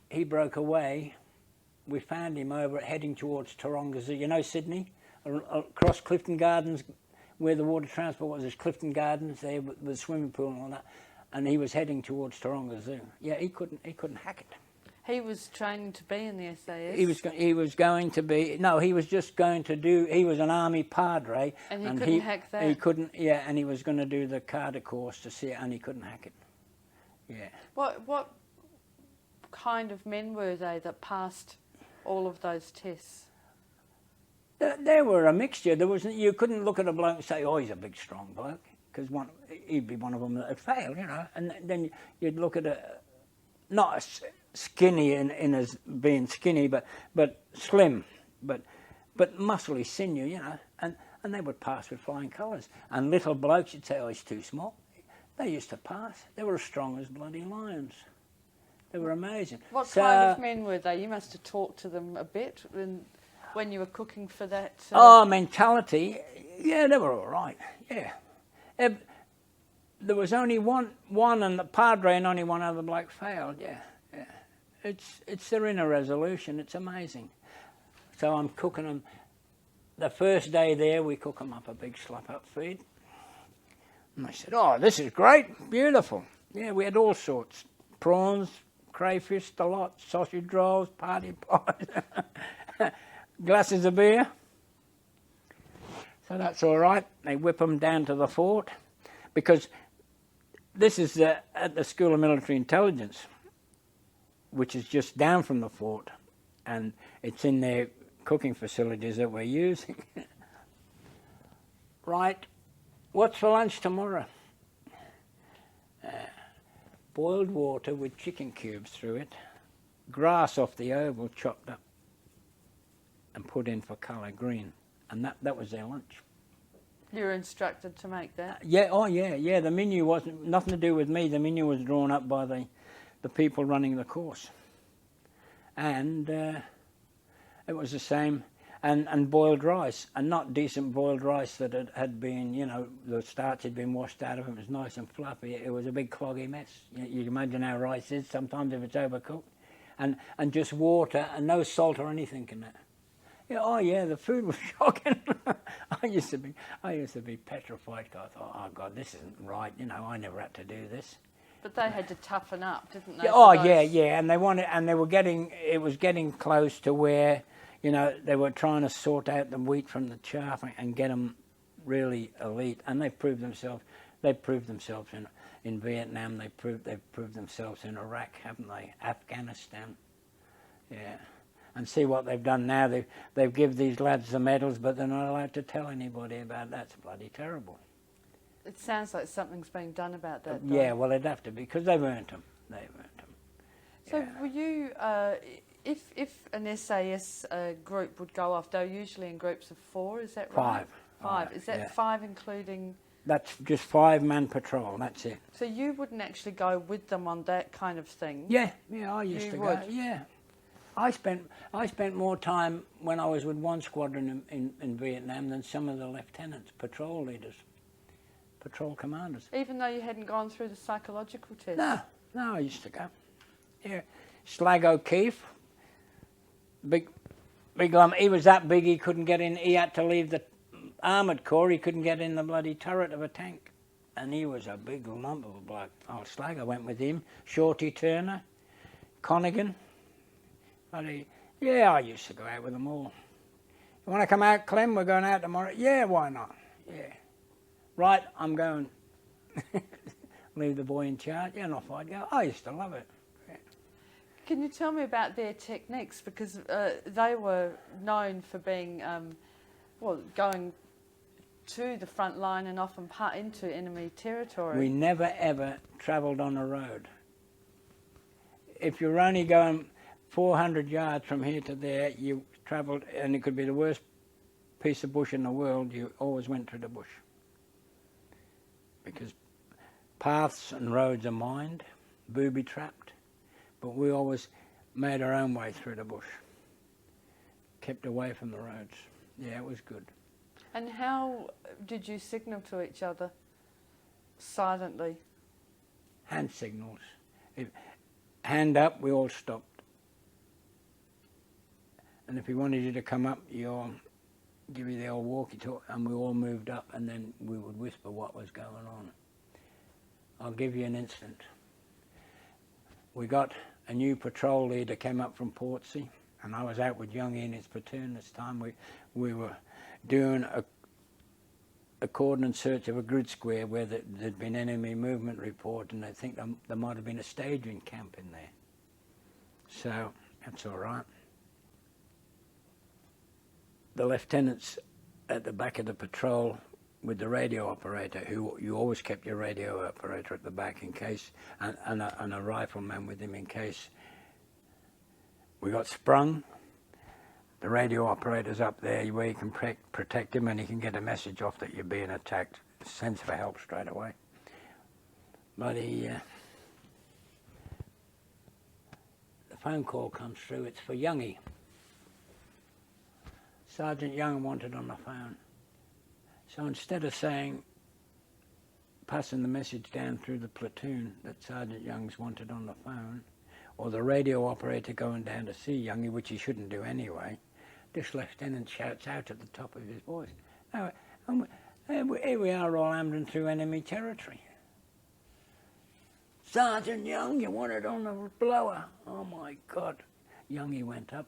He broke away. We found him heading towards Taronga Zoo. You know Sydney? Across Clifton Gardens, where the water transport was, there's Clifton Gardens there with the swimming pool and all that. And he was heading towards Taronga Zoo. Yeah, he couldn't hack it. He was training to be in the SAS. He was going to be. No, he was just going to do. He was an army padre, and he couldn't hack that. He couldn't. Yeah, and he was going to do the CARDA course to see it, and he couldn't hack it. Yeah. What kind of men were they that passed all of those tests? They were a mixture. There wasn't. You couldn't look at a bloke and say, "Oh, he's a big, strong bloke," because he'd be one of them that had failed, you know. And then you'd look at not skinny in as being skinny, but slim, but muscly, sinew, you know, and they would pass with flying colours. And little blokes, you'd say, "Oh, he's too small." They used to pass. They were as strong as bloody lions. They were amazing. What kind of men were they? You must have talked to them a bit when you were cooking for that. Mentality. Yeah, they were all right. Yeah. There was only one, and the padre and only one other bloke failed. Yeah. It's their inner resolution. It's amazing. So I'm cooking them. The first day there, we cook them up a big slap-up feed. And they said, "Oh, this is great, beautiful." Yeah, we had all sorts. Prawns, crayfish, the lot, sausage rolls, party pies, glasses of beer. So that's all right. They whip them down to the fort, because this is at the School of Military Intelligence, which is just down from the fort, and it's in their cooking facilities that we're using. Right, what's for lunch tomorrow? Boiled water with chicken cubes through it, grass off the oval chopped up, and put in for colour green, and that was their lunch. You were instructed to make that? Yeah, oh yeah. The menu wasn't nothing to do with me. The menu was drawn up by the people running the course, and it was the same. And boiled rice, and not decent boiled rice that had been, you know, the starch had been washed out of it. It was nice and fluffy. It was a big cloggy mess. You can imagine how rice is sometimes if it's overcooked, and just water and no salt or anything in it. Yeah, oh yeah, the food was shocking. I used to be petrified. I thought, oh God, this isn't right. You know, I never had to do this. But they had to toughen up, didn't they? Yeah, oh yeah, and it was getting close to where, you know, they were trying to sort out the wheat from the chaff and get them really elite, and they've proved themselves. They've proved themselves in Vietnam. They've proved themselves in Iraq, haven't they? Afghanistan, yeah. And see what they've done now. They've given these lads the medals, but they're not allowed to tell anybody about that. It's bloody terrible. It sounds like something's being done about that, though. Yeah, well, it'd have to be, because they've earned them. They've earned them. So Yeah. were you, if an SAS group would go off, they're usually in groups of 4, is that right? Five. Is that yeah. 5 including... That's just 5-man patrol, that's it. So you wouldn't actually go with them on that kind of thing? Yeah, I used to would? go. Yeah. I spent more time when I was with one squadron in Vietnam than some of the lieutenants, patrol leaders, patrol commanders. Even though you hadn't gone through the psychological test? No, I used to go. Yeah. Slag O'Keefe, big he was that big he couldn't get in, he had to leave the armoured corps, he couldn't get in the bloody turret of a tank. And he was a big lump of a bloke. Oh, Slag, I went with him. Shorty Turner, Connigan. Yeah, I used to go out with them all. You want to come out, Clem? We're going out tomorrow. Yeah, why not? Yeah. Right, I'm going. Leave the boy in charge. Yeah, off I'd go. I used to love it. Yeah. Can you tell me about their techniques? Because they were known for being, going to the front line and often into enemy territory. We never ever travelled on a road. If you're only going 400 yards from here to there, you travelled, and it could be the worst piece of bush in the world, you always went through the bush. Because paths and roads are mined, booby-trapped, but we always made our own way through the bush. Kept away from the roads. Yeah, it was good. And how did you signal to each other silently? Hand signals. Hand up, we all stopped. And if he wanted you to come up, you'll give you the old walkie-talkie, and we all moved up, and then we would whisper what was going on. I'll give you an instant. We got a new patrol leader came up from Portsea, and I was out with Youngie in his platoon this time. We were doing a coordinate search of a grid square where there'd been enemy movement report, and I think there might have been a staging camp in there. So that's all right. The lieutenants at the back of the patrol with the radio operator, who you always kept your radio operator at the back in case, and a rifleman with him in case we got sprung. The radio operator's up there where you can protect him, and he can get a message off that you're being attacked. Sends for help straight away. But the phone call comes through, it's for Youngie. Sergeant Young wanted on the phone. So instead of passing the message down through the platoon that Sergeant Young's wanted on the phone, or the radio operator going down to see Youngie, which he shouldn't do anyway, this lieutenant shouts out at the top of his voice, here we are all ambling through enemy territory. Sergeant Young, you wanted on the blower. Oh my God. Youngie went up.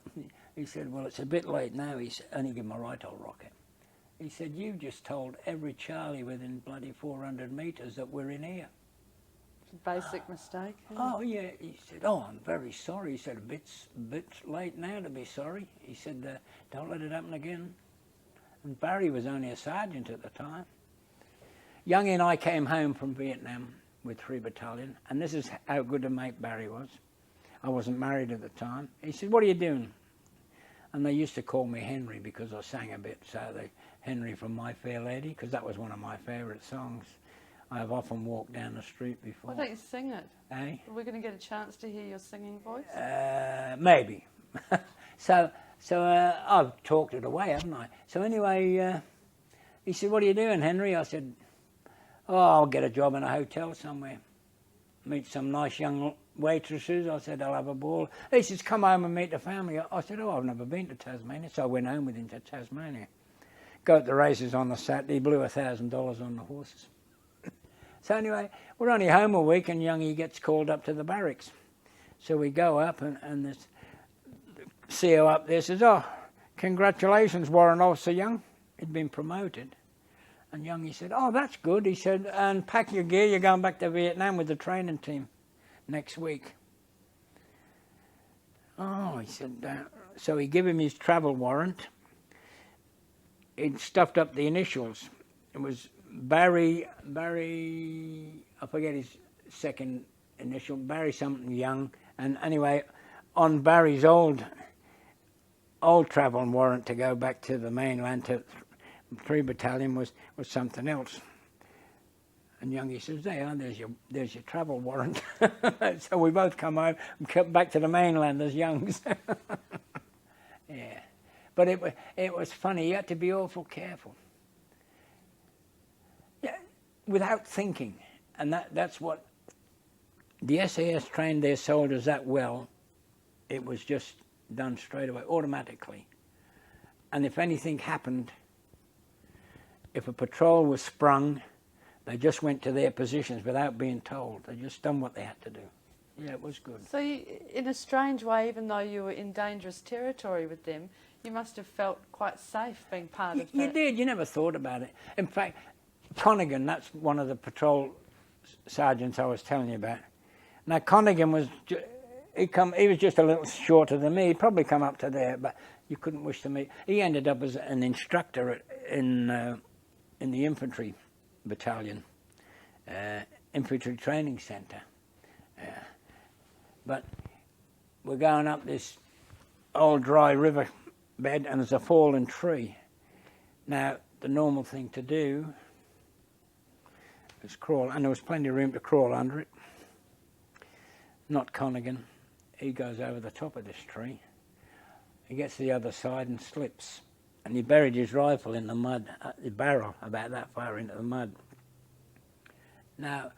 He said, well, it's a bit late now. He said, and he gave him a right old rocket. He said, you just told every Charlie within bloody 400 metres that we're in here. It's a basic mistake. Oh, yeah. He said, oh, I'm very sorry. He said, a bit late now to be sorry. He said, don't let it happen again. And Barry was only a sergeant at the time. Youngie and I came home from Vietnam with 3 Battalion, and this is how good a mate Barry was. I wasn't married at the time. He said, what are you doing? And they used to call me Henry because I sang a bit, so Henry from My Fair Lady, because that was one of my favourite songs. I have often walked down the street before. Why don't you sing it? Eh? Are we going to get a chance to hear your singing voice? Maybe. So I've talked it away, haven't I? So anyway, he said, "What are you doing, Henry?" I said, "Oh, I'll get a job in a hotel somewhere. Meet some nice young waitresses." I said, "I'll have a ball." He says, "Come home and meet the family." I said, "Oh, I've never been to Tasmania." So I went home with him to Tasmania. Go at the races on the Saturday, blew $1,000 on the horses. So anyway, we're only home a week and Youngie gets called up to the barracks. So we go up and this CO up there says, "Oh, congratulations, Warrant Officer Young." He'd been promoted. And Youngie said, "Oh, that's good." He said, "And pack your gear, you're going back to Vietnam with the training team next week." Oh, he said, so he gave him his travel warrant. He'd stuffed up the initials. It was Barry, I forget his second initial, Barry something Young. And anyway, on Barry's old travel warrant to go back to the mainland to 3 Battalion was something else. And Youngie says, there's your travel warrant." So we both come home and come back to the mainland as Youngs. Yeah. But it was funny. You had to be awful careful. Yeah, without thinking. And that's what the SAS trained their soldiers that well. It was just done straight away, automatically. And if anything happened, if a patrol was sprung, they just went to their positions without being told. They just done what they had to do. Yeah, it was good. So you, in a strange way, even though you were in dangerous territory with them, you must have felt quite safe being part of that. You did. You never thought about it. In fact, Connigan, that's one of the patrol sergeants I was telling you about. Now, Connigan was... He was just a little shorter than me. He'd probably come up to there, but you couldn't wish to meet. He ended up as an instructor in the infantry battalion, infantry training centre. But we're going up this old dry river bed and there's a fallen tree. Now, the normal thing to do is crawl, and there was plenty of room to crawl under it. Not Connigan. He goes over the top of this tree. He gets to the other side and slips. And he buried his rifle in the mud, the barrel about that far into the mud. Now,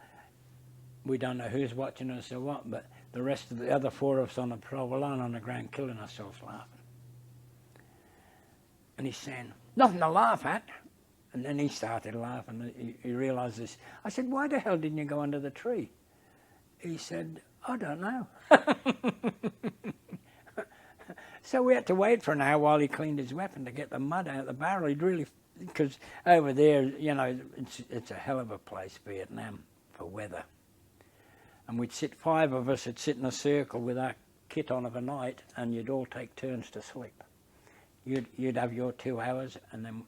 we don't know who's watching us or what, but the rest of the other 4 of us on the patrol were lying on the ground killing ourselves laughing. And he's saying, "Nothing to laugh at." And then he started laughing. He realised this. I said, "Why the hell didn't you go under the tree?" He said, "I don't know." So we had to wait for an hour while he cleaned his weapon to get the mud out of the barrel. He'd really, because over there, you know, it's a hell of a place, Vietnam, for weather. And we'd sit, 5 of us would sit in a circle with our kit on of a night, and you'd all take turns to sleep. You'd have your 2 hours, and then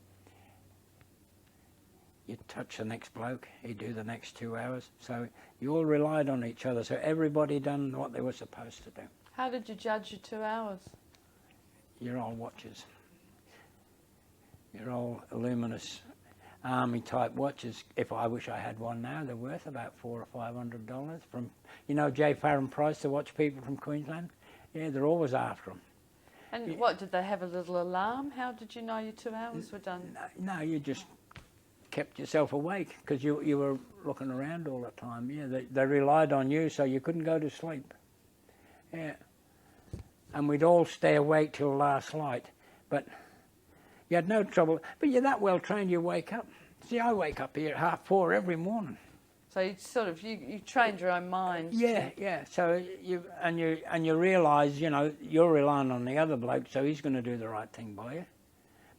you'd touch the next bloke, he'd do the next 2 hours. So you all relied on each other, so everybody done what they were supposed to do. How did you judge your 2 hours? Your old watches. Your old luminous army type watches. If I wish I had one now, they're worth about $400 or $500 from, you know, J. Farron Price, the watch people from Queensland. Yeah, they're always after them. And what, did they have a little alarm? How did you know your 2 hours were done? No, you just kept yourself awake because you were looking around all the time. Yeah, they relied on you, so you couldn't go to sleep. Yeah. And we'd all stay awake till last light, but you had no trouble. But you're that well trained, you wake up. See, I wake up here at 4:30 every morning. So you sort of you trained your own mind. Yeah. So you realise, you know, you're relying on the other bloke, so he's going to do the right thing by you.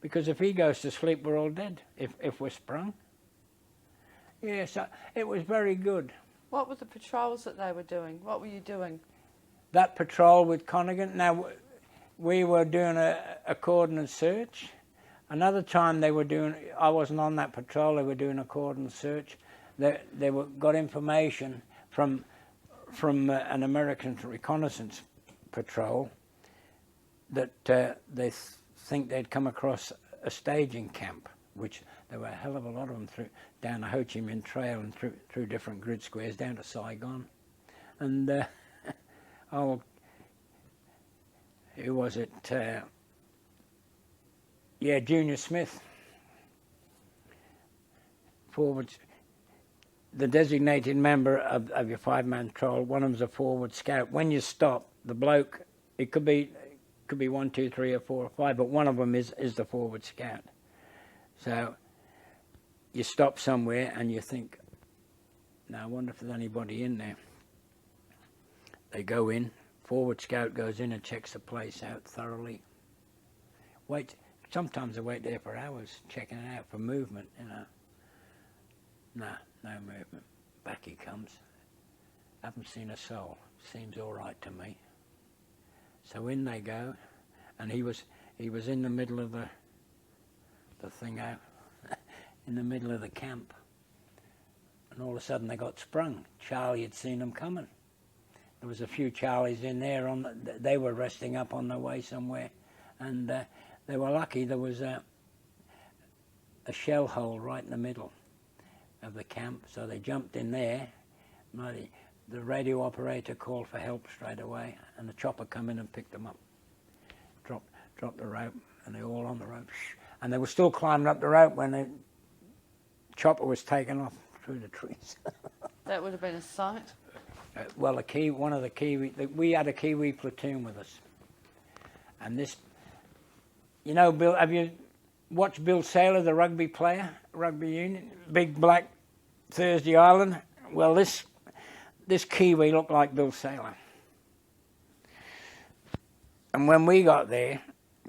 Because if he goes to sleep, we're all dead. If we're sprung. Yeah. So it was very good. What were the patrols that they were doing? What were you doing? That patrol with Connigan. Now, we were doing a cordon search. Another time they were doing, I wasn't on that patrol, they were doing a cordon search. They got information from an American reconnaissance patrol that they think they'd come across a staging camp, which there were a hell of a lot of them down the Ho Chi Minh Trail and through different grid squares down to Saigon. And who was it? Junior Smith, forward, the designated member of your 5-man patrol. One of them's a forward scout. When you stop, the bloke, it could be 1, 2, 3 or 4 or 5, but one of them is the forward scout. So you stop somewhere and you think, now I wonder if there's anybody in there. They go in, forward scout goes in and checks the place out thoroughly. Sometimes they wait there for hours, checking it out for movement, you know. No movement. Back he comes. Haven't seen a soul. Seems all right to me. So in they go, and he was in the middle of the thing out, in the middle of the camp, and all of a sudden they got sprung. Charlie had seen them coming. There was a few Charlies in there. They were resting up on their way somewhere, and they were lucky. There was a shell hole right in the middle of the camp, so they jumped in there. The radio operator called for help straight away, and the chopper come in and picked them up. Dropped the rope, and they were all on the rope. And they were still climbing up the rope when the chopper was taken off through the trees. That would have been a sight. Well, we had a Kiwi platoon with us, and this, you know, Bill. Have you watched Bill Saylor, the rugby player, rugby union, big black Thursday Island? Well, this Kiwi looked like Bill Saylor. And when we got there,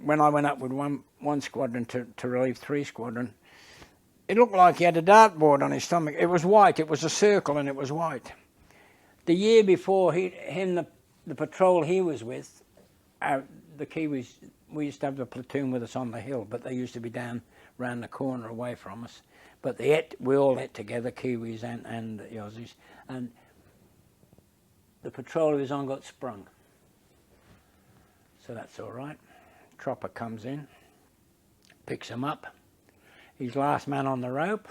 when I went up with one squadron to relieve 3 squadron, it looked like he had a dartboard on his stomach. It was white. It was a circle, and it was white. The year before, the patrol he was with, the Kiwis, we used to have the platoon with us on the hill, but they used to be down round the corner away from us. But we all ate together, Kiwis and the Aussies, and the patrol he was on got sprung. So that's all right. Chopper comes in, picks him up. He's last man on the rope.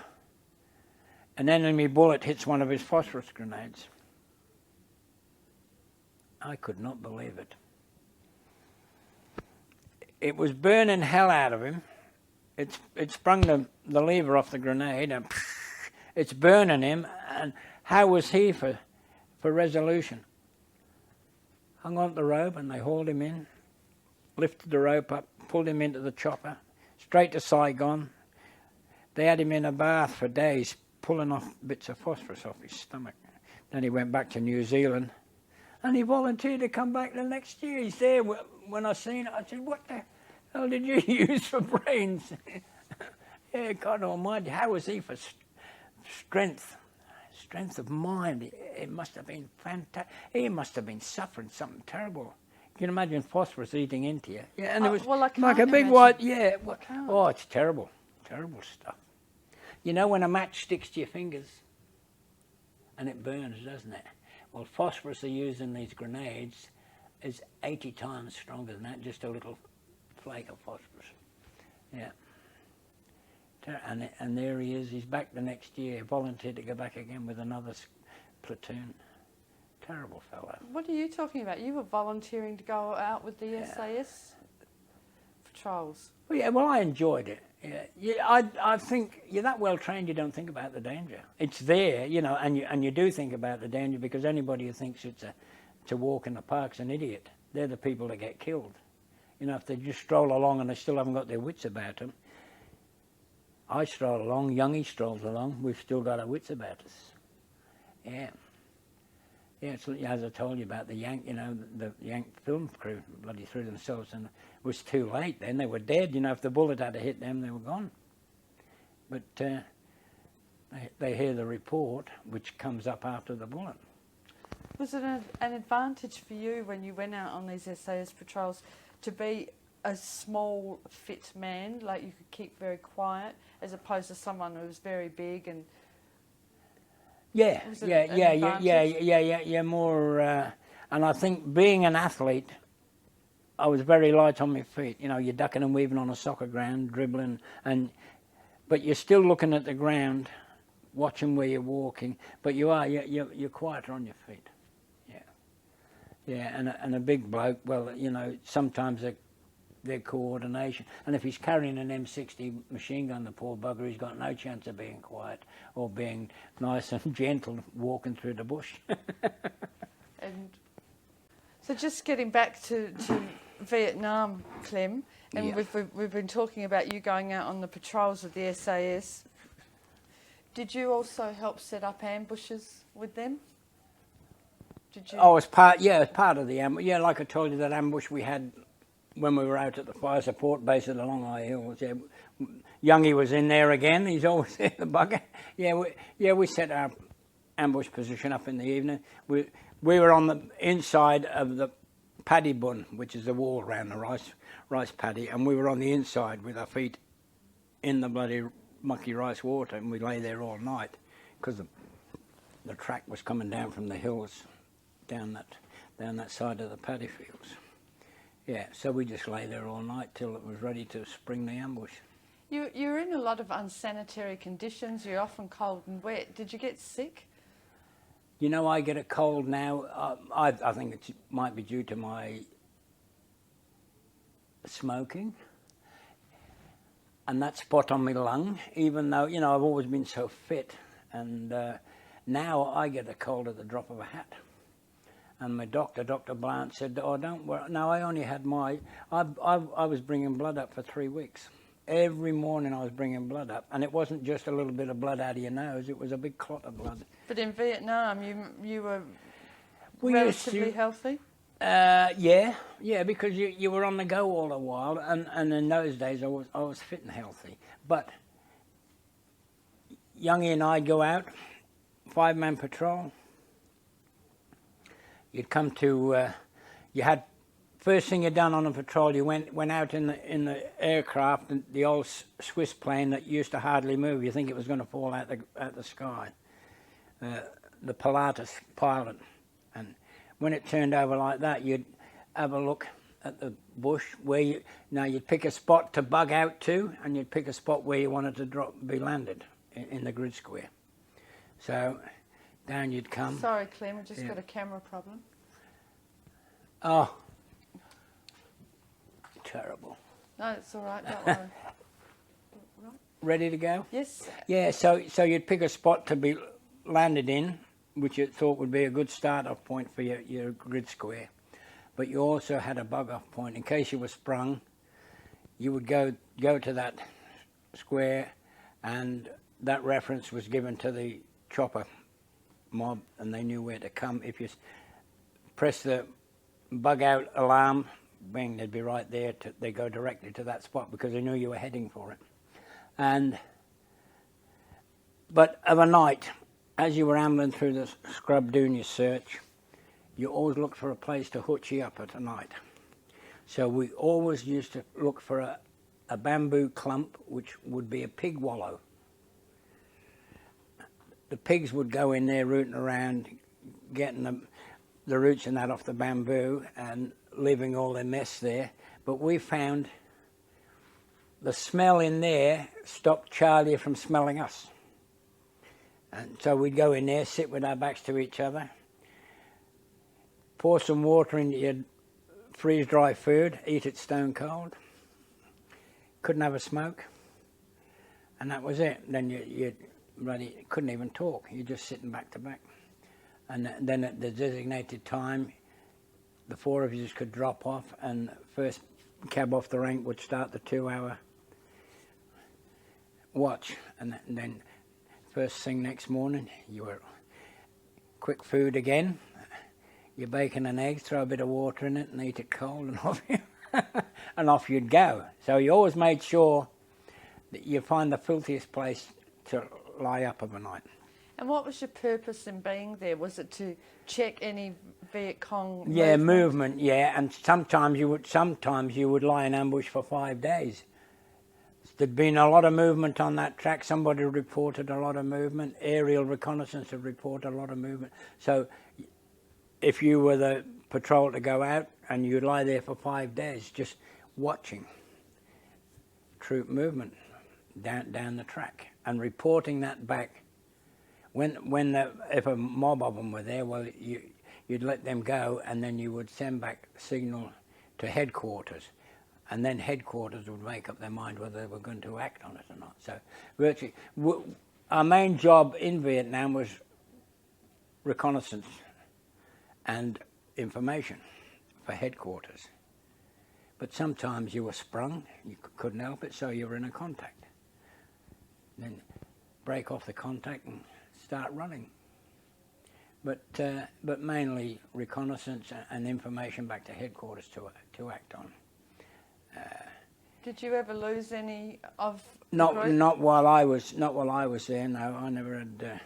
An enemy bullet hits one of his phosphorus grenades. I could not believe it. It was burning hell out of him. It sprung the lever off the grenade, and it's burning him. And how was he for resolution? Hung on the rope, and they hauled him in, lifted the rope up, pulled him into the chopper, straight to Saigon. They had him in a bath for days, pulling off bits of phosphorus off his stomach. Then he went back to New Zealand, and he volunteered to come back the next year. He's there. When I seen it, I said, "What the hell did you use for brains?" Yeah, God Almighty, how was he for strength of mind? It must have been fantastic. He must have been suffering something terrible. You can imagine phosphorus eating into you. Yeah, and it was like a big white. Yeah. Oh, it's terrible stuff. You know when a match sticks to your fingers and it burns, doesn't it? Well, phosphorus they use in these grenades is 80 times stronger than that, just a little flake of phosphorus. Yeah. And there he is, he's back the next year, volunteered to go back again with another platoon. Terrible fellow. What are you talking about? You were volunteering to go out with the SAS patrols. Well, yeah, well, I enjoyed it. Yeah, I think you're that well trained, you don't think about the danger. It's there, you know, and you do think about the danger, because anybody who thinks it's a walk in the park's an idiot. They're the people that get killed. You know, if they just stroll along and they still haven't got their wits about them. I stroll along, Youngie strolls along, we've still got our wits about us. Yeah. Yeah, it's, as I told you about the Yank, you know, the Yank film crew bloody threw themselves, and it was too late then. They were dead. You know, if the bullet had hit them, they were gone. But they hear the report, which comes up after the bullet. Was it an advantage for you when you went out on these SAS patrols to be a small, fit man, like you could keep very quiet, as opposed to someone who was very big and... Yeah, more. And I think being an athlete, I was very light on my feet. You know, you're ducking and weaving on a soccer ground, dribbling, but you're still looking at the ground, watching where you're walking. But you're quieter on your feet. Yeah, and a big bloke. Well, you know, sometimes their coordination, and if he's carrying an M60 machine gun, the poor bugger, he's got no chance of being quiet or being nice and gentle walking through the bush. And so just getting back to Vietnam, Clem, and Yeah. we've been talking about you going out on the patrols with the SAS. Did you also help set up ambushes with them? Did you? Oh, it's part of the ambush. Yeah, like I told you, that ambush we had when we were out at the fire support base at the Long High Hills. Yeah, Youngie was in there again. He's always there, the bugger. We set our ambush position up in the evening. We were on the inside of the paddy bun, which is the wall around the rice paddy, and we were on the inside with our feet in the bloody mucky rice water, and we lay there all night because the track was coming down from the hills down that side of the paddy fields. Yeah, so we just lay there all night till it was ready to spring the ambush. You're in a lot of unsanitary conditions. You're often cold and wet. Did you get sick? You know, I get a cold now. I think it might be due to my smoking and that spot on my lung, even though, you know, I've always been so fit. And now I get a cold at the drop of a hat. And my doctor, Dr. Blount, said, oh, don't worry. Now, I only had I was bringing blood up for 3 weeks. Every morning I was bringing blood up. And it wasn't just a little bit of blood out of your nose. It was a big clot of blood. But in Vietnam, you were relatively healthy? Yeah, because you were on the go all the while. And in those days, I was fit and healthy. But Youngie and I'd go out, 5-man patrol. You'd come to, you had, first thing you done on a patrol, you went out in the aircraft, the old Swiss plane that used to hardly move. You think it was going to fall out the sky. The Pilatus pilot. And when it turned over like that, you'd have a look at the bush where you'd pick a spot to bug out to, and you'd pick a spot where you wanted to be landed in the grid square. So down you'd come. Sorry, Clem, I just got a camera problem. Oh, terrible. No, it's all right, don't worry. Right. Ready to go? Yes. Yeah, so you'd pick a spot to be landed in, which you thought would be a good start-off point for your grid square. But you also had a bug-off point. In case you were sprung, you would go to that square, and that reference was given to the chopper mob, and they knew where to come. If you press the bug-out alarm, bang, they'd be right there. They go directly to that spot because they knew you were heading for it. But of a night, as you were ambling through the scrub doing your search, you always looked for a place to hutch you up at a night. So we always used to look for a bamboo clump, which would be a pig wallow. The pigs would go in there rooting around, getting the roots and that off the bamboo and leaving all their mess there. But we found the smell in there stopped Charlie from smelling us. And so we'd go in there, sit with our backs to each other, pour some water into your freeze-dry food, eat it stone cold. Couldn't have a smoke. And that was it. Then you couldn't even talk. You're just sitting back to back. And then at the designated time, the 4 of you could drop off, and first cab off the rank would start the 2-hour watch. And then first thing next morning, you were quick food again. Your bacon and eggs, throw a bit of water in it and eat it cold, and off you'd go. So you always made sure that you find the filthiest place to lie up of a night. And what was your purpose in being there? Was it to check any Viet Cong movement? Yeah, and sometimes you would lie in ambush for 5 days. There'd been a lot of movement on that track. Somebody reported a lot of movement. Aerial reconnaissance had reported a lot of movement. So if you were the patrol to go out and you'd lie there for 5 days just watching troop movement down the track and reporting that back. If a mob of them were there, well, you'd let them go, and then you would send back a signal to headquarters, and then headquarters would make up their mind whether they were going to act on it or not. So virtually, our main job in Vietnam was reconnaissance and information for headquarters. But sometimes you were sprung, you couldn't help it, so you were in a contact. Then break off the contact and start running. But mainly reconnaissance and information back to headquarters to act on. Did you ever lose any of the Not group? while I was there. No, I never had.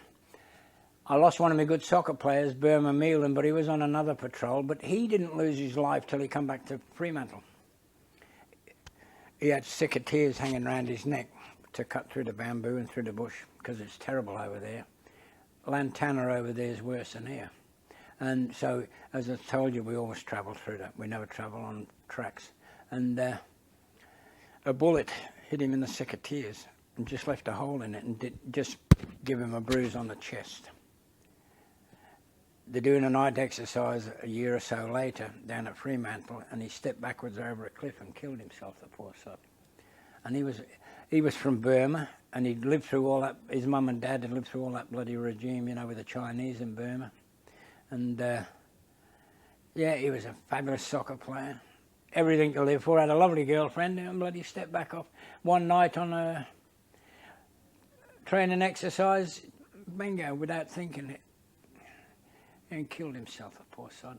I lost one of my good soccer players, Burma Mealan, but he was on another patrol. But he didn't lose his life till he come back to Fremantle. He had cicateers hanging around his neck to cut through the bamboo and through the bush, because it's terrible over there. Lantana over there is worse than here. And so, as I told you, we always travel through that. We never travel on tracks. And a bullet hit him in the cicateers and just left a hole in it and just give him a bruise on the chest. They're doing a night exercise a year or so later down at Fremantle, and he stepped backwards over a cliff and killed himself, the poor sod. And he was from Burma, and he'd lived through all that. His mum and dad had lived through all that bloody regime, you know, with the Chinese in Burma. And yeah, he was a fabulous soccer player. Everything to live for. Had a lovely girlfriend, and bloody stepped back off one night on a training exercise, bingo, without thinking it, and killed himself, the poor sod.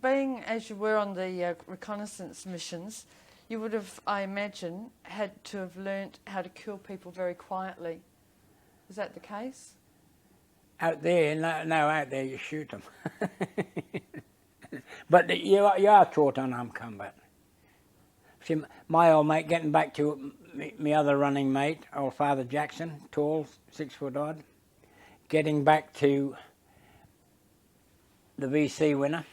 Being as you were on the reconnaissance missions, you would have, I imagine, had to have learnt how to kill people very quietly. Is that the case? Out there, no, out there you shoot them. But you are taught unarmed combat. See, my old mate, getting back to my other running mate, old Father Jackson, tall, 6 foot odd, getting back to the VC winner,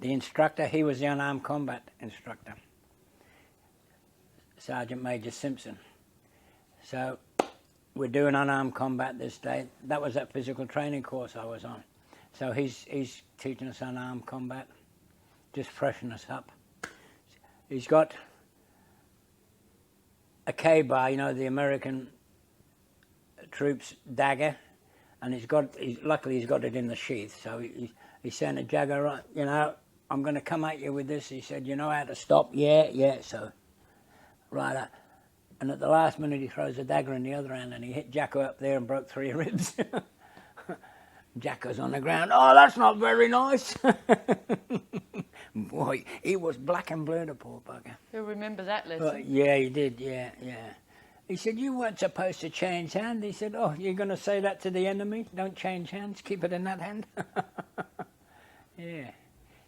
the instructor, he was the unarmed combat instructor, Sergeant Major Simpson. So we're doing unarmed combat this day. That was that physical training course I was on. So he's teaching us unarmed combat, just freshen us up. He's got a K-bar, you know, the American troops dagger, and luckily he's got it in the sheath. So he's saying to Jagger, right, you know, I'm going to come at you with this. He said, you know how to stop? Yeah. So, right. And at the last minute he throws a dagger in the other hand, and he hit Jacko up there and broke 3 ribs. Jacko's on the ground. Oh, that's not very nice. Boy, he was black and blue, the poor bugger. You'll remember that lesson. Yeah, he did, yeah. He said, you weren't supposed to change hands. He said, oh, you're going to say that to the enemy? Don't change hands, keep it in that hand. Yeah.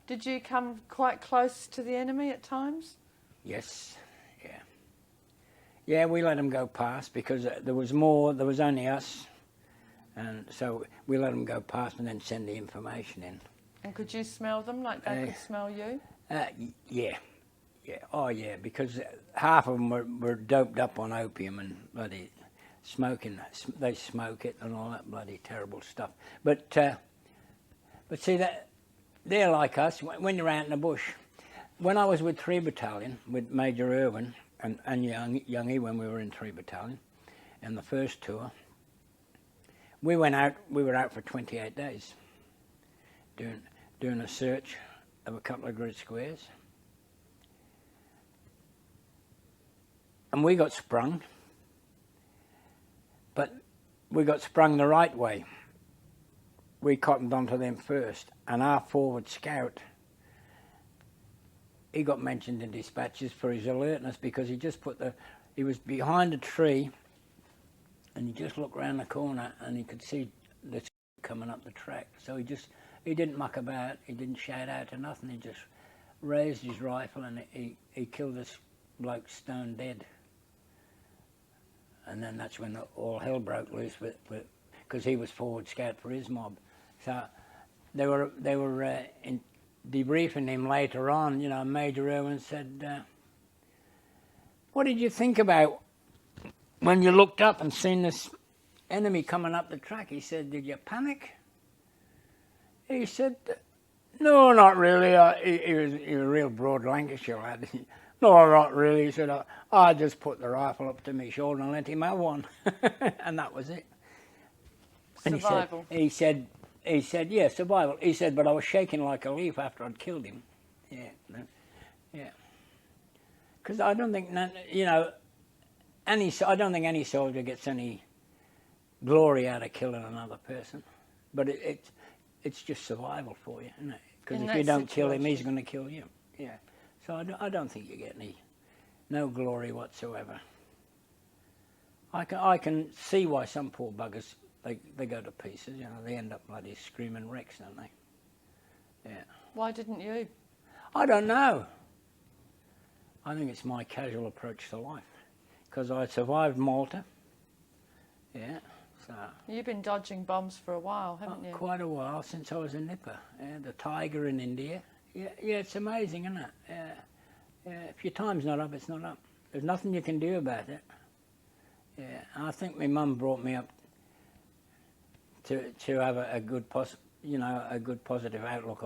Did you come quite close to the enemy at times? Yes, yeah. Yeah, we let them go past because there was only us. And so we let them go past and then send the information in. And could you smell them like they could smell you? Yeah. Oh, yeah, because half of them were doped up on opium and bloody smoking. They smoke it and all that bloody terrible stuff. But see, that they're like us when you're out in the bush. When I was with 3 Battalion, with Major Irwin and Youngie, when we were in 3 Battalion, in the first tour, we were out for 28 days doing a search of a couple of grid squares. And we got sprung, but we got sprung the right way. We cottoned onto them first, and our forward scout, he got mentioned in dispatches for his alertness because he was behind a tree, and he just looked round the corner and he could see the coming up the track. So he didn't muck about, he didn't shout out or nothing, he just raised his rifle and he killed this bloke stone dead. And then that's when all hell broke loose because he was forward scout for his mob. So they were debriefing him later on. You know, Major Irwin said, "What did you think about when you looked up and seen this enemy coming up the track?" He said, "Did you panic?" He said, "No, not really." He was a real broad Lancashire lad. "No, not really." He said, "I just put the rifle up to my shoulder and let him have one." And that was it. Survival. And he said, "Yeah, survival." He said, "But I was shaking like a leaf after I'd killed him." Yeah, yeah. Because I don't think, you know, I don't think any soldier gets any glory out of killing another person. But it's just survival for you, isn't it? Because if you don't kill him, he's going to kill you. Yeah. So I don't think you get no glory whatsoever. I can see why some poor buggers, they go to pieces, you know, they end up bloody screaming wrecks, don't they? Yeah. Why didn't you? I don't know. I think it's my casual approach to life. Because I survived Malta. Yeah. So You've been dodging bombs for a while, haven't you? Quite a while, since I was a nipper. Yeah, the Tiger in India. Yeah, it's amazing, isn't it? If your time's not up, it's not up. There's nothing you can do about it. Yeah, I think my mum brought me up to have a good positive outlook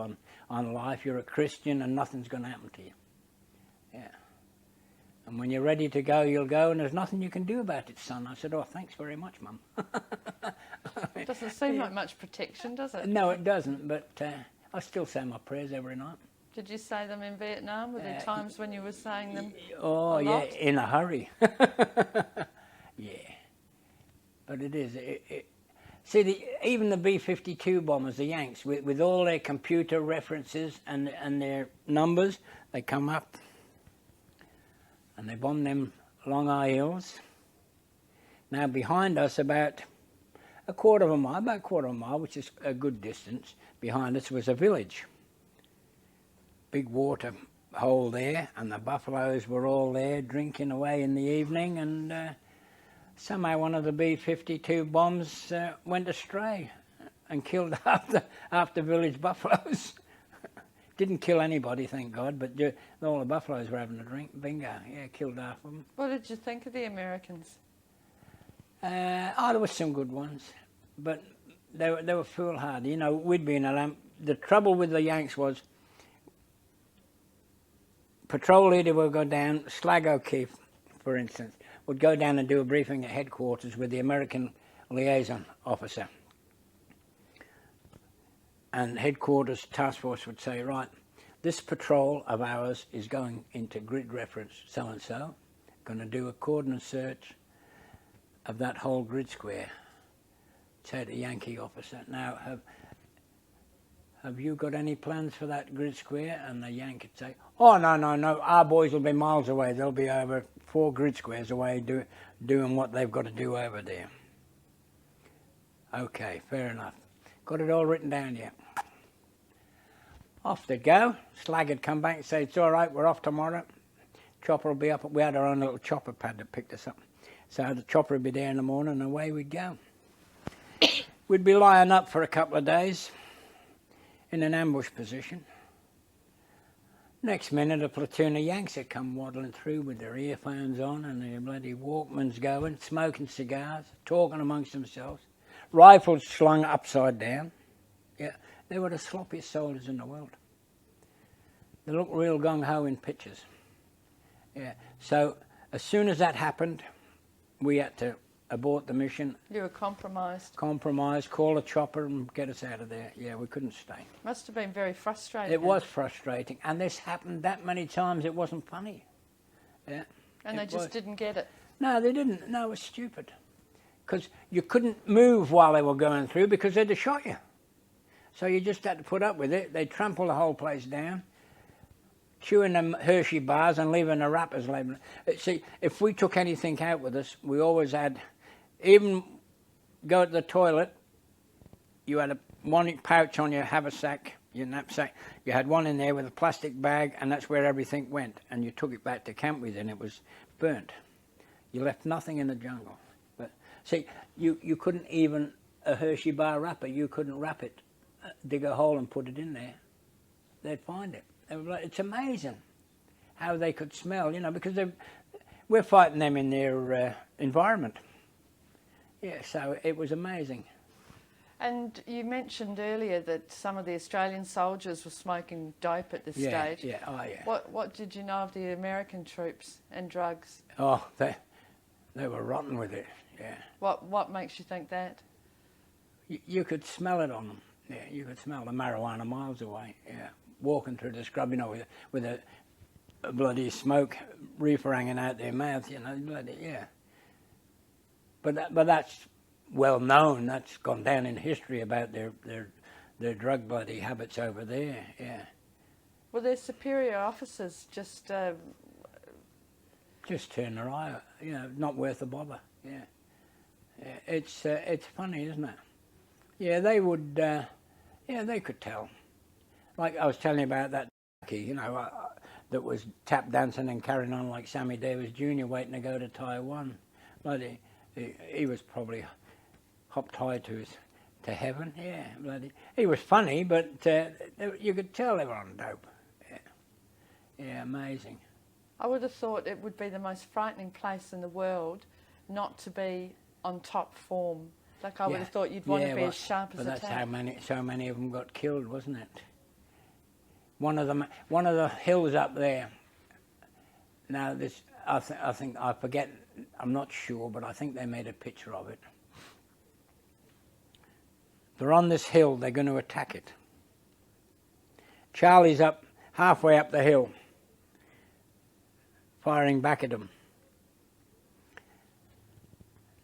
on life. You're a Christian, and nothing's going to happen to you. Yeah. And when you're ready to go, you'll go, and there's nothing you can do about it, son. I said, "Oh, thanks very much, Mum." It doesn't seem like much protection, does it? No, it doesn't, but I still say my prayers every night. Did you say them in Vietnam? Were there times when you were saying them? Oh, a yeah, lot? in a hurry. Yeah. But it is. See, even the B-52 bombers, the Yanks, with all their computer references and their numbers, they come up and they bomb them Long Eye Hills. Now, behind us, about a quarter of a mile, which is a good distance, behind us was a village. Big water hole there, and the buffaloes were all there drinking away in the evening, and somehow one of the B-52 bombs went astray and killed half the village buffaloes. Didn't kill anybody, thank God, but all the buffaloes were having a drink. Bingo, yeah, killed half of them. What did you think of the Americans? There were some good ones, but they were foolhardy. You know, we'd be in a lamp. The trouble with the Yanks was, patrol leader would go down, Slag O'Keefe, for instance, would go down and do a briefing at headquarters with the American liaison officer. And headquarters task force would say, "Right, this patrol of ours is going into grid reference so-and-so, going to do a coordinate search of that whole grid square." Said a Yankee officer, "Now, have you got any plans for that grid square?" And the Yank would say, "Oh, no, our boys will be miles away. They'll be over 4 grid squares away doing what they've got to do over there." Okay, fair enough. Got it all written down yet? Off they'd go. Slag would come back and say, "It's all right, we're off tomorrow. Chopper will be up." We had our own little chopper pad that picked us up. So the chopper would be there in the morning and away we'd go. We'd be lying up for a couple of days in an ambush position. Next minute, a platoon of Yanks would come waddling through with their earphones on and their bloody Walkmans going, smoking cigars, talking amongst themselves, rifles slung upside down. Yeah, they were the sloppiest soldiers in the world. They looked real gung-ho in pictures. Yeah, so as soon as that happened, we had to abort the mission. You were compromised. Call a chopper and get us out of there. Yeah, we couldn't stay. Must have been very frustrating. It was frustrating, and this happened that many times it wasn't funny. Yeah. And they just didn't get it. No, they didn't. No, it was stupid. Because you couldn't move while they were going through because they'd have shot you. So you just had to put up with it. They'd trample the whole place down, chewing them Hershey bars and leaving the wrappers labeled. See, if we took anything out with us, we always had, even go to the toilet, you had one pouch on your haversack, your knapsack. You had one in there with a plastic bag, and that's where everything went. And you took it back to camp with, and it was burnt. You left nothing in the jungle. But see, you couldn't even, a Hershey bar wrapper, you couldn't wrap it dig a hole and put it in there, they'd find it. It's amazing how they could smell, you know, because we're fighting them in their environment. Yeah, so it was amazing. And you mentioned earlier that some of the Australian soldiers were smoking dope at this stage. Yeah, oh yeah. What did you know of the American troops and drugs? Oh, they were rotten with it, yeah. What makes you think that? You could smell it on them. Yeah, you could smell the marijuana miles away. Yeah, walking through the scrub, you know, with a bloody smoke reefer hanging out their mouth, you know, bloody, yeah. But that's well known. That's gone down in history about their drug bloody habits over there. Yeah. Were their superior officers just turn their eye, you know, not worth a bother. Yeah. Yeah. It's funny, isn't it? Yeah, they would. Yeah, they could tell. Like I was telling you about that, you know, that was tap dancing and carrying on like Sammy Davis Jr. waiting to go to Taiwan. Bloody, he was probably hopped high to heaven. Yeah, bloody. He was funny, but you could tell they were on dope. Yeah, yeah, amazing. I would have thought it would be the most frightening place in the world not to be on top form. Like I would have thought you'd want to be as sharp as a tack. But that's how many of them got killed, wasn't it? One of the hills up there. Now this, I think I forget. I'm not sure, but I think they made a picture of it. They're on this hill. They're going to attack it. Charlie's up halfway up the hill, firing back at them.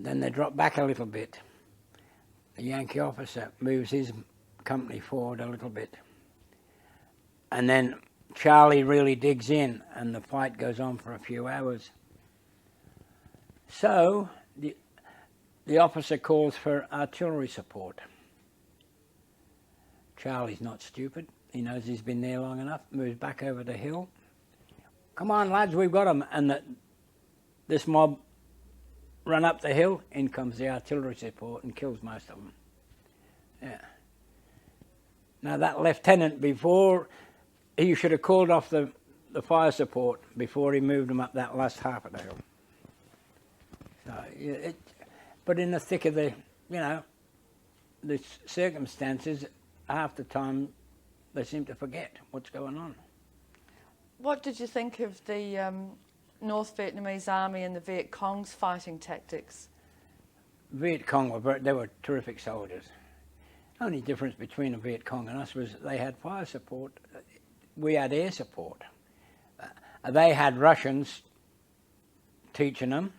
Then they drop back a little bit. The Yankee officer moves his company forward a little bit. And then Charlie really digs in and the fight goes on for a few hours. So the officer calls for artillery support. Charlie's not stupid. He knows he's been there long enough, moves back over the hill. Come on, lads, we've got them. And this mob run up the hill, in comes the artillery support and kills most of them. Yeah. Now that lieutenant, before, he should have called off the fire support before he moved them up that last half of the hill. So, but in the thick of the, you know, the circumstances, half the time they seem to forget what's going on. What did you think of the North Vietnamese Army and the Viet Cong's fighting tactics? Viet Cong they were terrific soldiers. The only difference between the Viet Cong and us was they had fire support. We had air support. They had Russians teaching them,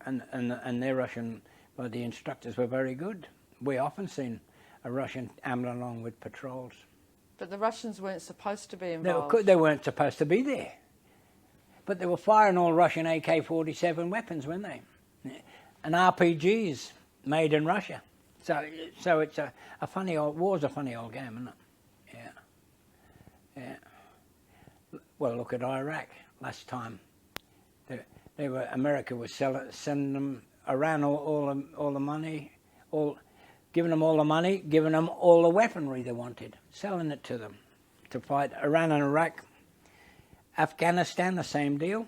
and their Russian, well, the instructors were very good. We often seen a Russian ambling along with patrols. But the Russians weren't supposed to be involved. They weren't supposed to be there. But they were firing all Russian AK-47 weapons, weren't they? And RPGs made in Russia. So it's a funny old, war's a funny old game, isn't it? Yeah. Yeah. Well, look at Iraq last time. America was sending them around all the money, giving them all the money, giving them all the weaponry they wanted, selling it to them to fight Iran and Iraq. Afghanistan, the same deal.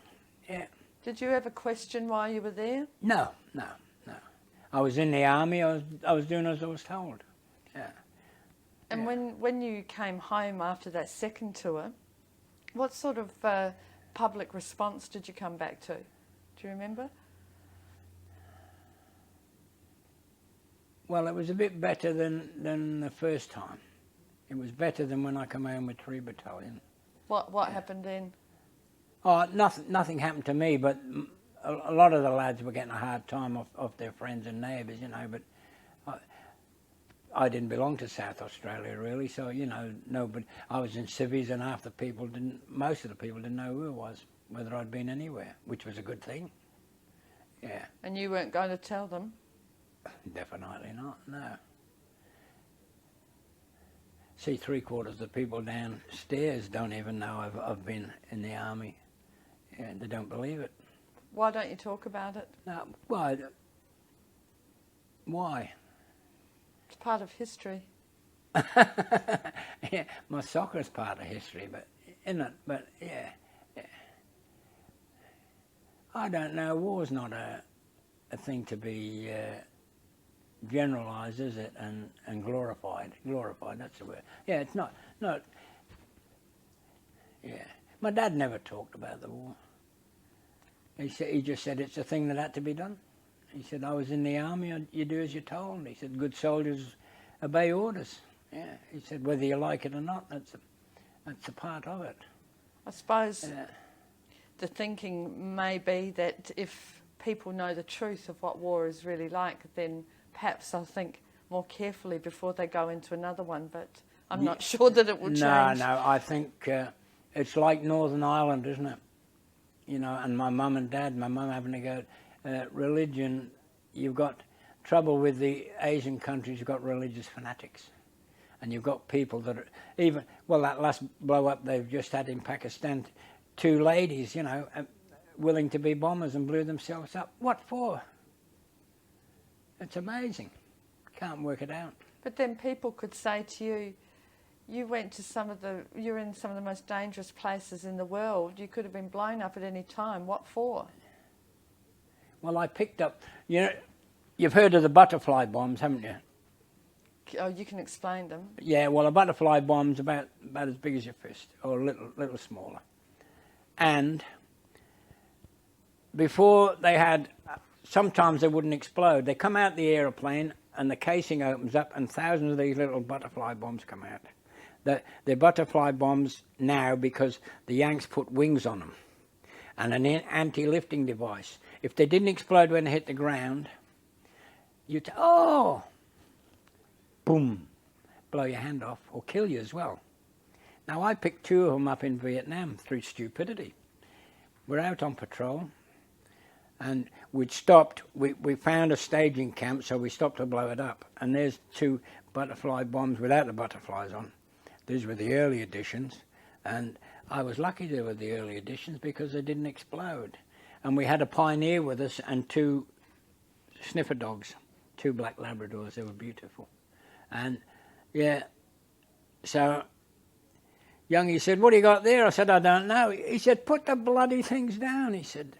Yeah. Did you ever question why you were there? No. I was in the army. I was doing as I was told. Yeah. And when you came home after that second tour, what sort of public response did you come back to? Do you remember? Well, it was a bit better than the first time. It was better than when I came home with 3 Battalion. What happened then? Oh, nothing happened to me, but a lot of the lads were getting a hard time off their friends and neighbours, you know, but I didn't belong to South Australia really, so, you know, nobody, I was in civvies and most of the people didn't know who I was, whether I'd been anywhere, which was a good thing. Yeah. And you weren't going to tell them? Definitely not, no. See, 3/4 of the people downstairs don't even know I've been in the army. Yeah, they don't believe it. Why don't you talk about it? No, why? It's part of history. Yeah, my soccer's part of history, but isn't it? But yeah. I don't know. War's not a thing to be generalised, is it? And glorified. Glorified. That's the word. Yeah, it's not. Not. Yeah. My dad never talked about the war. He just said it's a thing that had to be done. He said, I was in the army. You do as you're told. He said, good soldiers obey orders. Yeah. He said, whether you like it or not, that's a part of it. I suppose. The thinking may be that if people know the truth of what war is really like, then perhaps they'll think more carefully before they go into another one, but I'm not sure that it will change. No, I think it's like Northern Ireland, isn't it? You know, and my mum and dad, my mum having to go, religion, you've got trouble with the Asian countries, you've got religious fanatics. And you've got people that are even, well, that last blow up they've just had in Pakistan, 2 ladies, you know, willing to be bombers and blew themselves up. What for? It's amazing. Can't work it out. But then people could say to you, you're in some of the most dangerous places in the world. You could have been blown up at any time. What for? Well, I picked up, you know, you've heard of the butterfly bombs, haven't you? Oh, you can explain them. Yeah, well, a butterfly bomb's about as big as your fist, or a little smaller. And before they had, sometimes they wouldn't explode. They come out the aeroplane and the casing opens up and thousands of these little butterfly bombs come out. They're butterfly bombs now because the Yanks put wings on them and an anti-lifting device. If they didn't explode when they hit the ground, you'd oh, boom, blow your hand off or kill you as well. Now, I picked 2 of them up in Vietnam through stupidity. We're out on patrol, and we'd stopped. We found a staging camp, so we stopped to blow it up. And there's 2 butterfly bombs without the butterflies on. These were the early editions, and I was lucky they were the early editions because they didn't explode. And we had a Pioneer with us and 2 sniffer dogs, 2 black Labradors. They were beautiful. And, yeah, so Youngie said, what do you got there? I said, I don't know. He said, put the bloody things down. He said,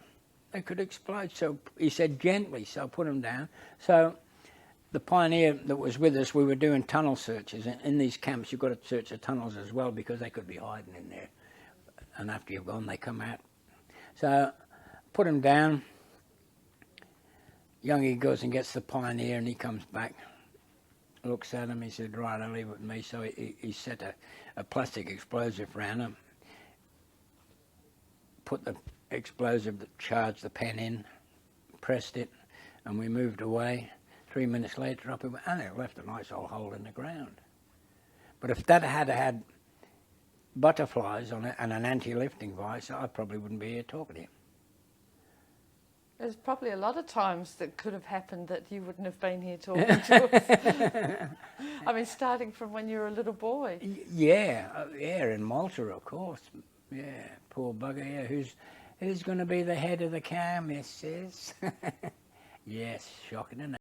they could explode. So he said, gently, so I put them down. So the Pioneer that was with us, we were doing tunnel searches. In these camps, you've got to search the tunnels as well because they could be hiding in there. And after you've gone, they come out. So put them down. Youngie goes and gets the Pioneer and he comes back. Looks at him, he said, right, I'll leave it with me. So he set a plastic explosive around him, put the explosive that charged the pen in, pressed it, and we moved away. 3 minutes later, up it went, and it left a nice old hole in the ground. But if that had butterflies on it and an anti-lifting device, I probably wouldn't be here talking to you. There's probably a lot of times that could have happened that you wouldn't have been here talking to us. I mean, starting from when you were a little boy. Yeah, in Malta, of course. Yeah, poor bugger. Yeah, who's going to be the head of the car, missus? Yes, shocking, isn't it?